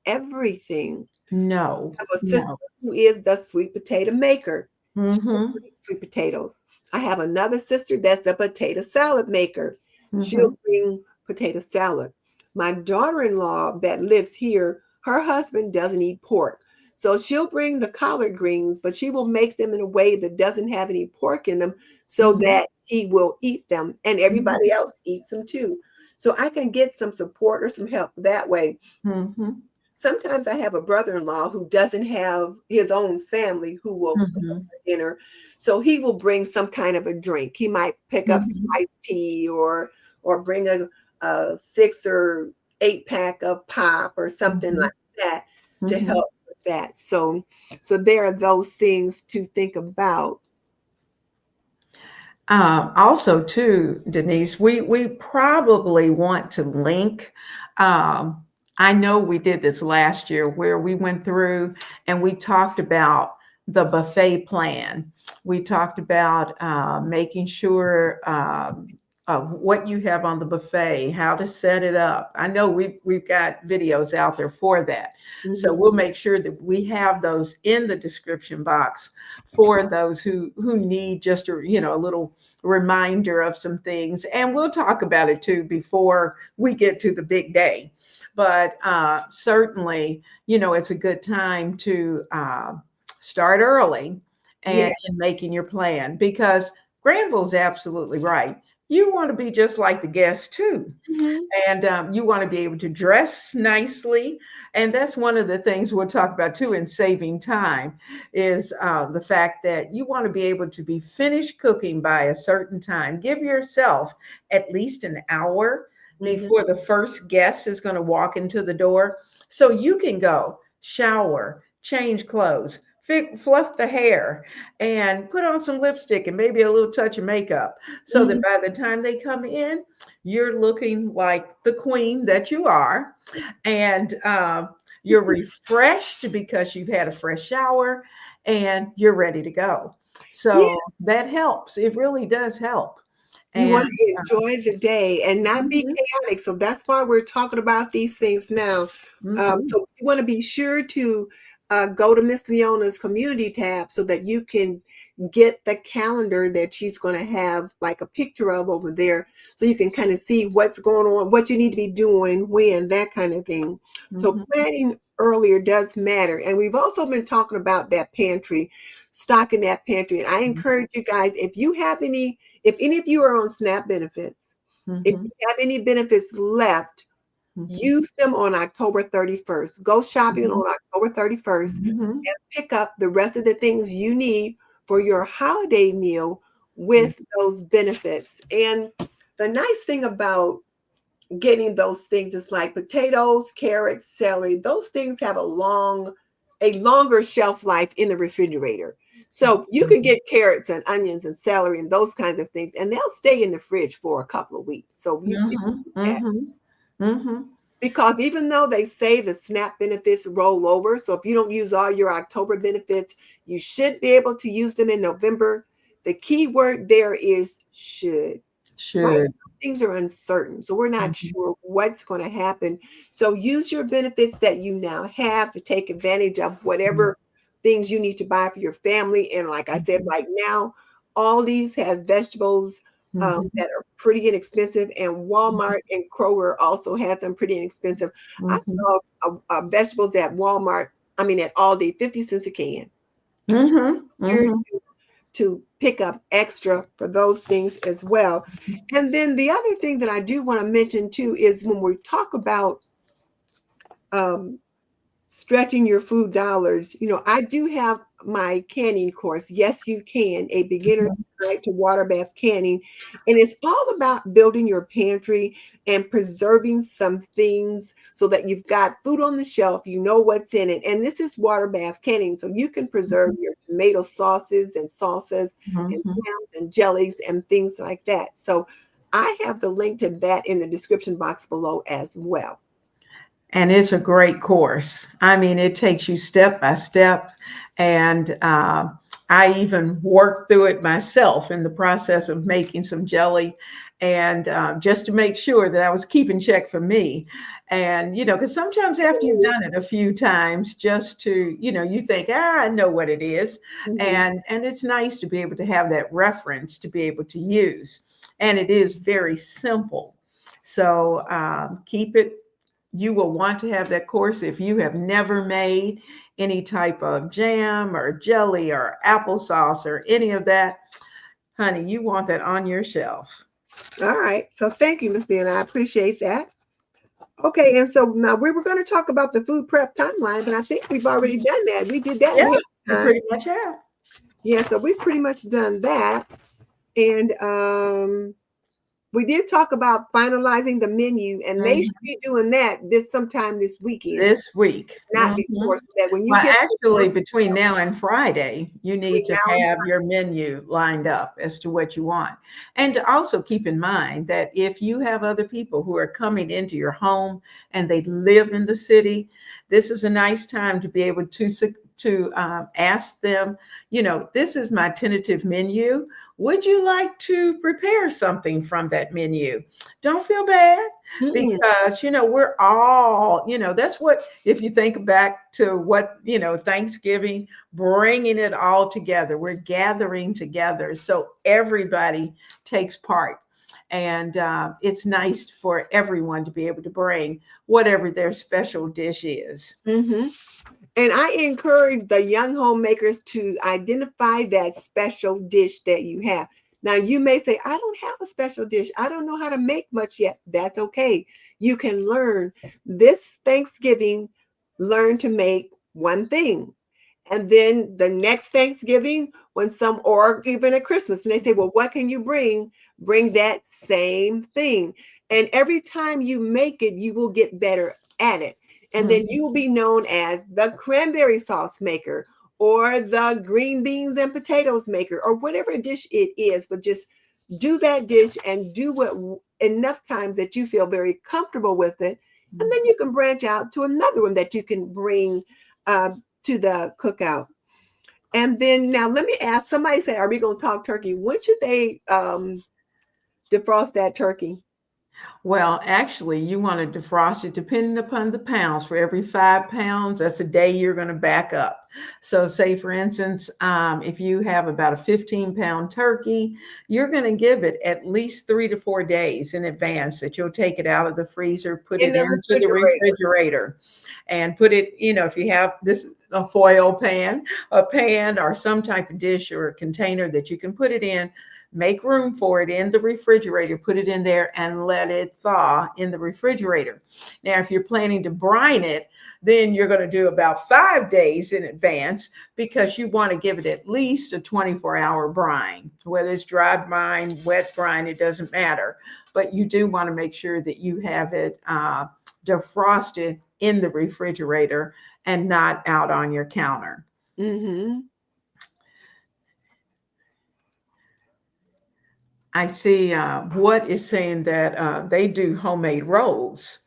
everything. No. I have a sister No. who is the sweet potato maker. She Mhm. brings sweet potatoes. I have another sister that's the potato salad maker. She'll Mhm. bring potato salad. My daughter-in-law that lives here, her husband doesn't eat pork. So she'll bring the collard greens, but she will make them in a way that doesn't have any pork in them so Mhm. that he will eat them and Mhm. everybody else eats them too. So I can get some support or some help that way. Mhm. Sometimes I have a brother-in-law who doesn't have his own family who will cook Mhm. for dinner. So he will bring some kind of a drink. He might pick up some Mhm. iced tea or bring a 6 or 8 pack of pop or something Mhm. like that to Mhm. help with that. So there are those things to think about. Also, too, Denise, we probably want to link. Um, I know we did this last year where we went through and we talked about the buffet plan. We talked about making sure what you have on the buffet, how to set it up. I know we've got videos out there for that. So Mhm. we'll make sure that we have those in the description box for those who need just a little reminder of some things. And we'll talk about it too before we get to the big day. But certainly, it's a good time to start early Yeah. and making your plan, because Granville's absolutely right. You want to be just like the guests too. Mhm. And you want to be able to dress nicely. And that's one of the things we'll talk about too in saving time, is the fact that you want to be able to be finished cooking by a certain time. Give yourself at least an hour Mhm. before the first guest is going to walk into the door, so you can go. shower, change clothes, fluff the hair, and put on some lipstick and maybe a little touch of makeup so that Mhm. by the time they come in, you're looking like the queen that you are. And you're refreshed because you've had a fresh shower and you're ready to go. Yeah, So that helps. It really does help. you And want to enjoy the day and not be mhm, chaotic. So that's why we're talking about these things now. mhm, So you want to be sure to go to Miss Leona's community tab so that you can get the calendar that she's going to have like a picture of over there so you can kind of see what's going on, what you need to be doing, when, that kind of thing. So mhm, planning earlier does matter. And we've also been talking about that pantry, stocking that pantry. And I encourage you guys, if any of you are on SNAP benefits, if mhm, you have any benefits left, mhm, use them on October 31st. Go shopping mhm, on October 31st mhm, and pick up the rest of the things you need for your holiday meal mhm, with those benefits. And the nice thing about getting those things is like potatoes, carrots, celery, those things have a longer shelf life in the refrigerator. So you can mhm, get carrots and onions and celery and those kinds of things, and they'll stay in the fridge for a couple of weeks. So you mhm, do that. mhm, mhm, Because even though they say the SNAP benefits roll over, so if you don't use all your October benefits, you should be able to use them in November. The key word there is should. Right should. now, things are uncertain, so we're not Mhm, sure what's going to happen. So use your benefits that you now have to take advantage of mhm, whatever things you need to buy for your family. And like I said, mhm, right now, Aldi's has vegetables mhm, that are pretty inexpensive, and Walmart and Kroger also has them pretty inexpensive. I mhm, saw vegetables at Walmart, I mean at Aldi, 50 cents a can. mhm, Here mhm, to pick up extra for those things as well. And then the other thing that I do want to mention too is when we talk about um, stretching your food dollars, I do have my canning course. Yes, you can, a beginner's mhm, guide to water bath canning. And it's all about building your pantry and preserving some things so that you've got food on the shelf, you know what's in it. And this is water bath canning. So you can preserve your tomato sauces and salsas and mhm. jams and jellies and things like that. So I have the link to that in the description box below as well. And it's a great course. I mean, it takes you step by step. And I even worked through it myself in the process of making some jelly and just to make sure that I was keeping check for me. And, because sometimes after you've done it a few times, just to, you think, I know what it is. Mhm. And it's nice to be able to have that reference to be able to use. And it is very simple. So keep it, you will want to have that course if you have never made any type of jam or jelly or applesauce or any of that. Honey, you want that on your shelf. All right. So thank you, Miss Leon. I appreciate that. Okay, and so now we were going to talk about the food prep timeline, but I think we've already done that. We did that Yeah, last you time. pretty much have. Yeah, so we've pretty much done that. And we did talk about finalizing the menu and they should Mhm. be doing that this sometime this weekend, This week. not before, Mhm. so that when you Well, get the actually, first between now and Friday, you between need to now and have your menu lined up as to what you want. And to also keep in mind that if you have other people who are coming into your home and they live in the city, this is a nice time to be able to ask them, this is my tentative menu. Would you like to prepare something from that menu? Don't feel bad Mm-mm. because we're all, that's what, if you think back to what, Thanksgiving, bringing it all together, we're gathering together so everybody takes part. And it's nice for everyone to be able to bring whatever their special dish is. Mm-hmm. And I encourage the young homemakers to identify that special dish that you have. Now, you may say, I don't have a special dish. I don't know how to make much yet. That's okay. You can learn this Thanksgiving, learn to make one thing. And then the next Thanksgiving, or even at Christmas, and they say, well, what can you bring? Bring that same thing. And every time you make it, you will get better at it. And then you will be known as the cranberry sauce maker or the green beans and potatoes maker or whatever dish it is. But just do that dish and do what enough times that you feel very comfortable with it. And then you can branch out to another one that you can bring to the cookout. And then now let me ask, somebody said, are we going to talk turkey? When should they defrost that turkey? Well, actually, you want to defrost it depending upon the pounds. For every 5 pounds, that's a day you're going to back up. So, say for instance, if you have about a 15-pound turkey, you're going to give it at least 3 to 4 days in advance that you'll take it out of the freezer, put In it the into the refrigerator. refrigerator, and put it, if you have this a foil pan, a pan, or some type of dish or a container that you can put it in. Make room for it in the refrigerator, put it in there and let it thaw in the refrigerator. Now, if you're planning to brine it, then you're going to do about 5 days in advance because you want to give it at least a 24-hour brine. Whether it's dry brine, wet brine, it doesn't matter. But you do want to make sure that you have it defrosted in the refrigerator and not out on your counter. Mm-hmm. I see what is saying that they do homemade rolls.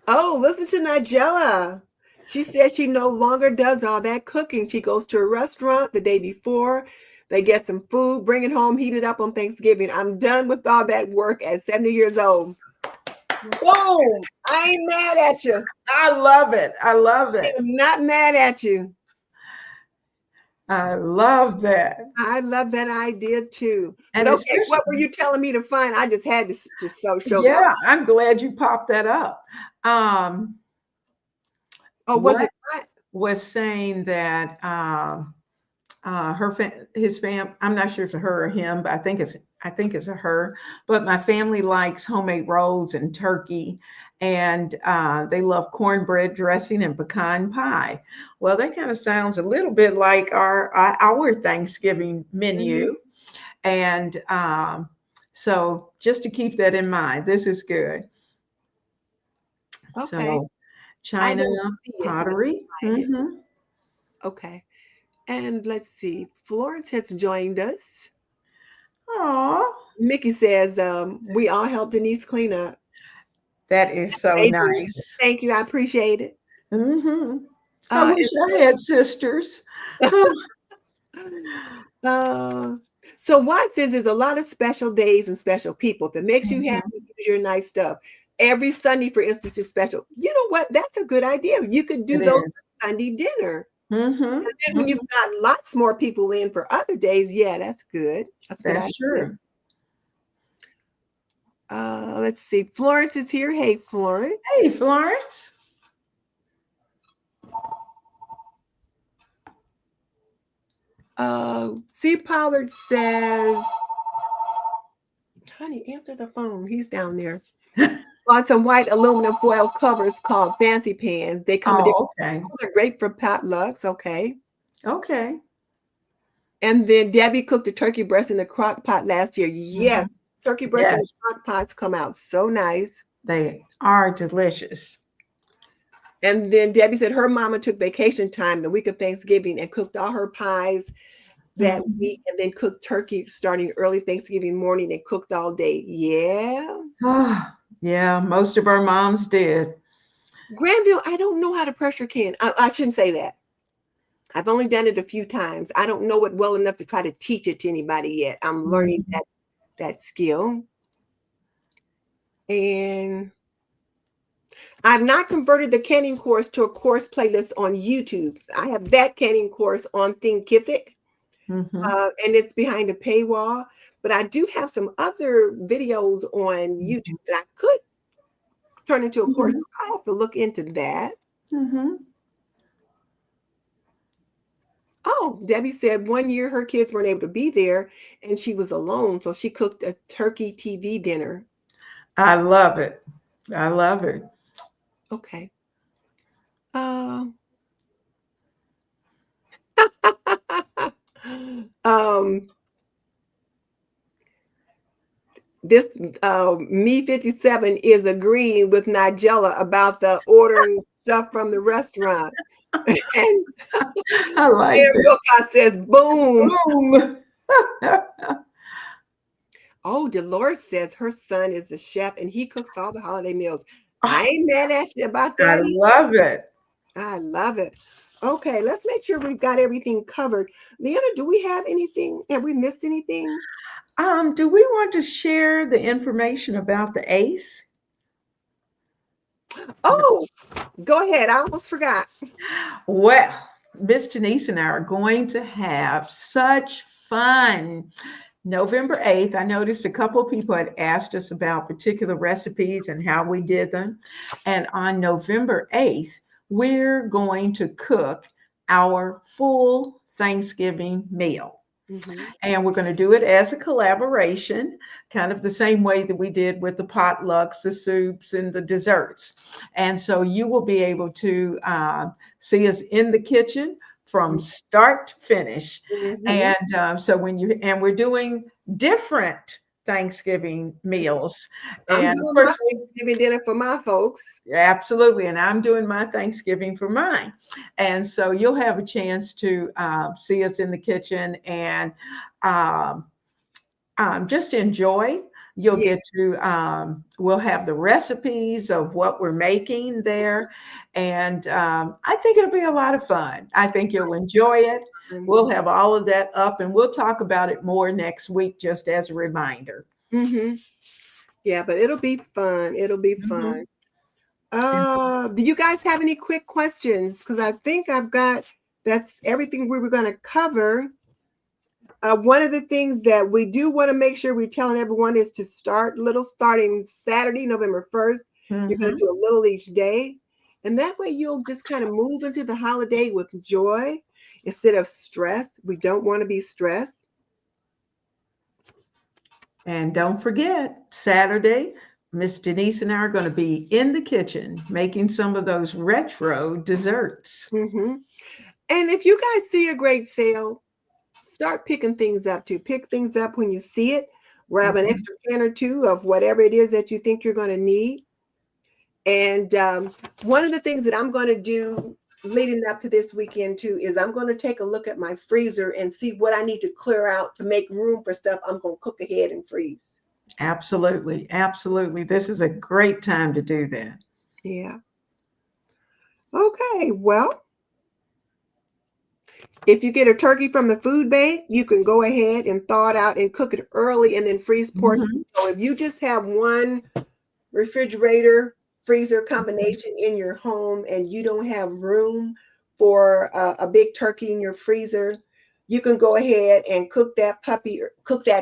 Oh, listen to Nigella. She said she no longer does all that cooking. She goes to a restaurant the day before. They get some food, bring it home, heat it up on Thanksgiving. I'm done with all that work at 70 years old. Boom! I ain't mad at you. I love it. I love it. I'm not mad at you. I love that. I love that idea too. But And okay, what were especially, you telling me to find? I just had to just show that. yeah, I'm glad you popped that up. Oh, was What it not? was saying that his fam, I'm not sure if it's her or him, but I think it's a her. But my family likes homemade rolls and turkey, and they love cornbread dressing and pecan pie. Well, that kind of sounds a little bit like our Thanksgiving Mhm. menu, and so just to keep that in mind, this is good. Okay. So I China don't see it. Let me pottery. find it. Mm-hmm. Okay. And let's see. Florence has joined us. Oh, Mickey says, we all help Denise clean up. that is so Amazing. nice. Thank you. I appreciate it. Hmm. I wish And I had sisters. Oh, uh, so Watt says there's a lot of special days and special people. If it makes you happy, mhm. use your nice stuff. Every Sunday, for instance, is special. You know what? That's a good idea. You could do It those is. for Sunday dinner. Hmm. And then when you've Hmm. got lots more people in for other days, yeah, that's good. That's a good That's idea. true. Let's see. Florence is here. Hey, Florence. Hey, Florence. C. Pollard says, honey, answer the phone. He's down there. On some white aluminum foil covers called fancy pans. They come in different. Oh, okay. Oh, they're great for potlucks. Okay. Okay. And then Debbie cooked a turkey breast in the crock pot last year. Hmm. Yes, turkey breast in the Yes, crock pots come out so nice. they are delicious. And then Debbie said her mama took vacation time the week of Thanksgiving and cooked all her pies that Mhm. week and then cooked turkey starting early Thanksgiving morning and cooked all day. Yeah. Ah, yeah, most of our moms did. Granville, I don't know how to pressure can. I shouldn't say that. I've only done it a few times. I don't know it well enough to try to teach it to anybody yet. I'm learning Mhm. that skill. And I've not converted the canning course to a course playlist on YouTube. I have that canning course on Thinkific, Mhm. and it's behind a paywall. But I do have some other videos on YouTube Mhm. that I could turn into a course. Mhm. I have to look into that. Mhm. Oh, Debbie said 1 year her kids weren't able to be there and she was alone. So she cooked a turkey TV dinner. I love it. I love it. Okay. Uh, um, this me 57 is agreeing with Nigella about the ordering stuff from the restaurant. And I like Mayor that. Wilcox says, boom. Boom. Oh, Dolores says her son is the chef and he cooks all the holiday meals. I ain't mad at you about I that either. love it. I love it. Okay, let's make sure we've got everything covered. Leona, do we have anything? Have we missed anything? Do we want to share the information about the ACE? Oh, go ahead. I almost forgot. Well, Miss Denise and I are going to have such fun. November 8th, I noticed a couple of people had asked us about particular recipes and how we did them. And on November 8th, we're going to cook our full Thanksgiving meal. Mhm. And we're going to do it as a collaboration, kind of the same way that we did with the potlucks, the soups, and the desserts. And so you will be able to see us in the kitchen from start to finish. Mhm. And so we're doing different Thanksgiving meals. I'm And of doing my course, Thanksgiving dinner for my folks. absolutely. And I'm doing my Thanksgiving for mine. And so you'll have a chance to see us in the kitchen and um, just enjoy. You'll Yeah. get to, we'll have the recipes of what we're making there. And I think it'll be a lot of fun. I think you'll enjoy it. We'll have all of that up and we'll talk about it more next week, just as a reminder. Mm-hmm. Yeah, but it'll be fun. It'll be Mhm. fun. Do you guys have any quick questions? Because I think I've got that's everything we were going to cover. One of the things that we do want to make sure we're telling everyone is to start little starting Saturday, November 1st. You're going to Mhm. do a little each day. And that way you'll just kind of move into the holiday with joy instead of stress. We don't want to be stressed. And don't forget, Saturday, Miss Denise and I are going to be in the kitchen making some of those retro desserts. Hmm. And if you guys see a great sale, start picking things up too. Pick things up when you see it. Grab an Mhm. extra can or two of whatever it is that you think you're going to need. And one of the things that I'm going to do leading up to this weekend too is I'm going to take a look at my freezer and see what I need to clear out to make room for stuff I'm going to cook ahead and freeze. Absolutely. Absolutely. This is a great time to do that. Yeah. Okay. Well, if you get a turkey from the food bank, you can go ahead and thaw it out and cook it early and then freeze pork. Mhm. So if you just have one refrigerator freezer combination in your home and you don't have room for a big turkey in your freezer, you can go ahead and cook that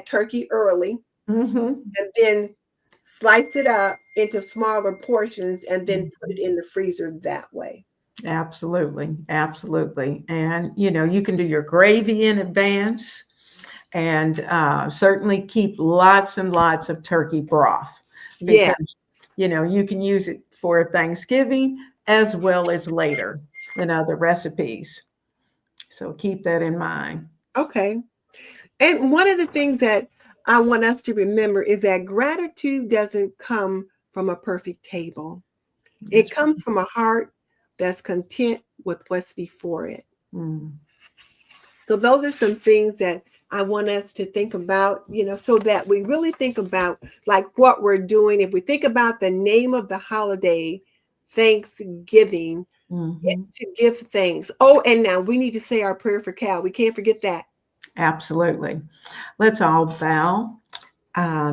turkey early, Mhm. and then slice it up into smaller portions and then put it Mhm. in the freezer that way. Absolutely. Absolutely. And, you can do your gravy in advance and certainly keep lots and lots of turkey broth Yeah. because, you can use it for Thanksgiving as well as later in other recipes. So keep that in mind. Okay. And one of the things that I want us to remember is that gratitude doesn't come from a perfect table. It That's comes from a heart that's content with what's before it. mm, So those are some things that I want us to think about, so that we really think about like what we're doing. If we think about the name of the holiday, Thanksgiving, it's mhm. to give thanks. Oh, and now we need to say our prayer for Cal. We can't forget that. Absolutely. Let's all bow.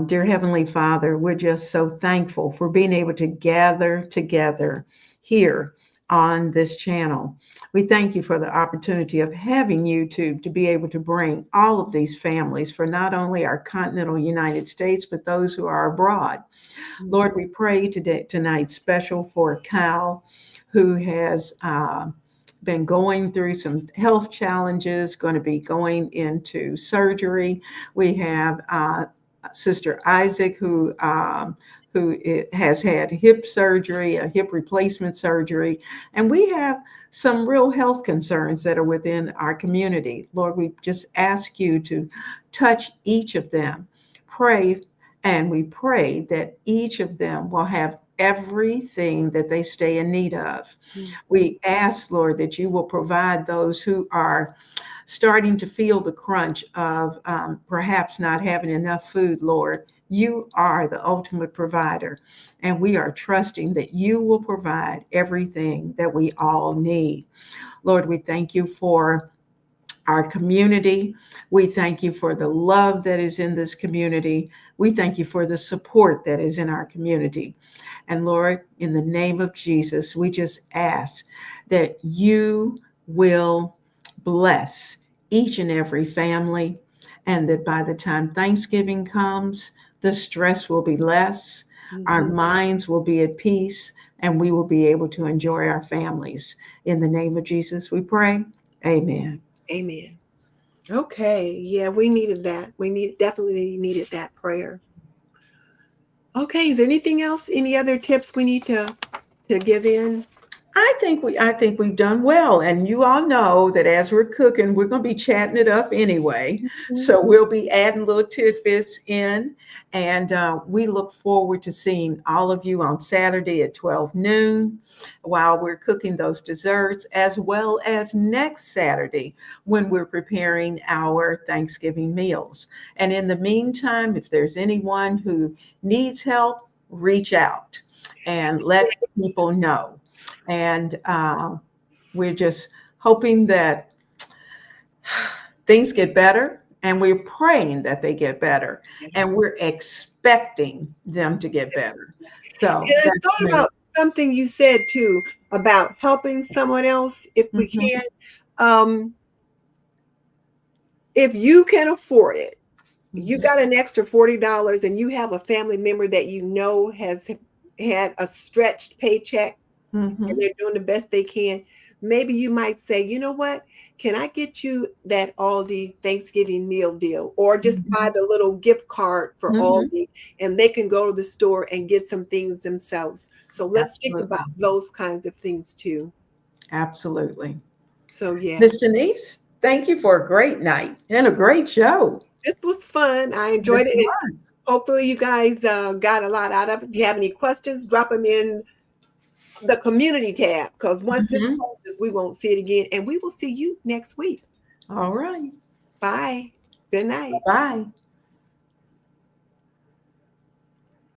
Dear Heavenly Father, we're just so thankful for being able to gather together here on this channel. We thank you for the opportunity of having YouTube to be able to bring all of these families for not only our continental United States, but those who are abroad. Mhm. Lord, we pray tonight special for Cal, who has been going through some health challenges, going to be going into surgery. We have Sister Isaac, has had hip surgery, a hip replacement surgery, and we have some real health concerns that are within our community. Lord, we just ask you to touch each of them. Pray And we pray that each of them will have everything that they stay in need of. Mm. We ask, Lord, that you will provide those who are starting to feel the crunch of perhaps not having enough food, Lord. You are the ultimate provider, and we are trusting that you will provide everything that we all need. Lord, we thank you for our community. We thank you for the love that is in this community. We thank you for the support that is in our community. And Lord, in the name of Jesus, we just ask that you will bless each and every family, and that by the time Thanksgiving comes, the stress will be less, our Mhm. minds will be at peace, and we will be able to enjoy our families. In the name of Jesus, we pray. Amen. Amen. Okay. Yeah, we needed that. Definitely needed that prayer. Okay. Is there anything else? Any other tips we need to give in? I think we've done well, and you all know that as we're cooking, we're going to be chatting it up anyway. Mhm. So we'll be adding little tidbits in, and we look forward to seeing all of you on Saturday at 12 noon while we're cooking those desserts, as well as next Saturday when we're preparing our Thanksgiving meals. And in the meantime, if there's anyone who needs help, reach out and let people know. And we're just hoping that things get better, and we're praying that they get better, and we're expecting them to get better. So And I that's thought me. about something you said too about helping someone else if we Mhm, can. Um, if you can afford it, you mhm, got an extra $40 and you have a family member that you know has had a stretched paycheck and mhm, they're doing the best they can, maybe you might say, you know what? Can I get you that Aldi Thanksgiving meal deal? Or just buy mhm, the little gift card for mhm. Aldi and they can go to the store and get some things themselves. So let's think about Absolutely. those kinds of things too. Absolutely. So, yeah, Miss Denise, thank you for a great night and a great show. this was fun. I This enjoyed it. And was. hopefully, you guys got a lot out of it. If you have any questions, drop them in the community tab because once this Mhm. closes, we won't see it again. And we will see you next week. All right. Bye. Good night. Bye.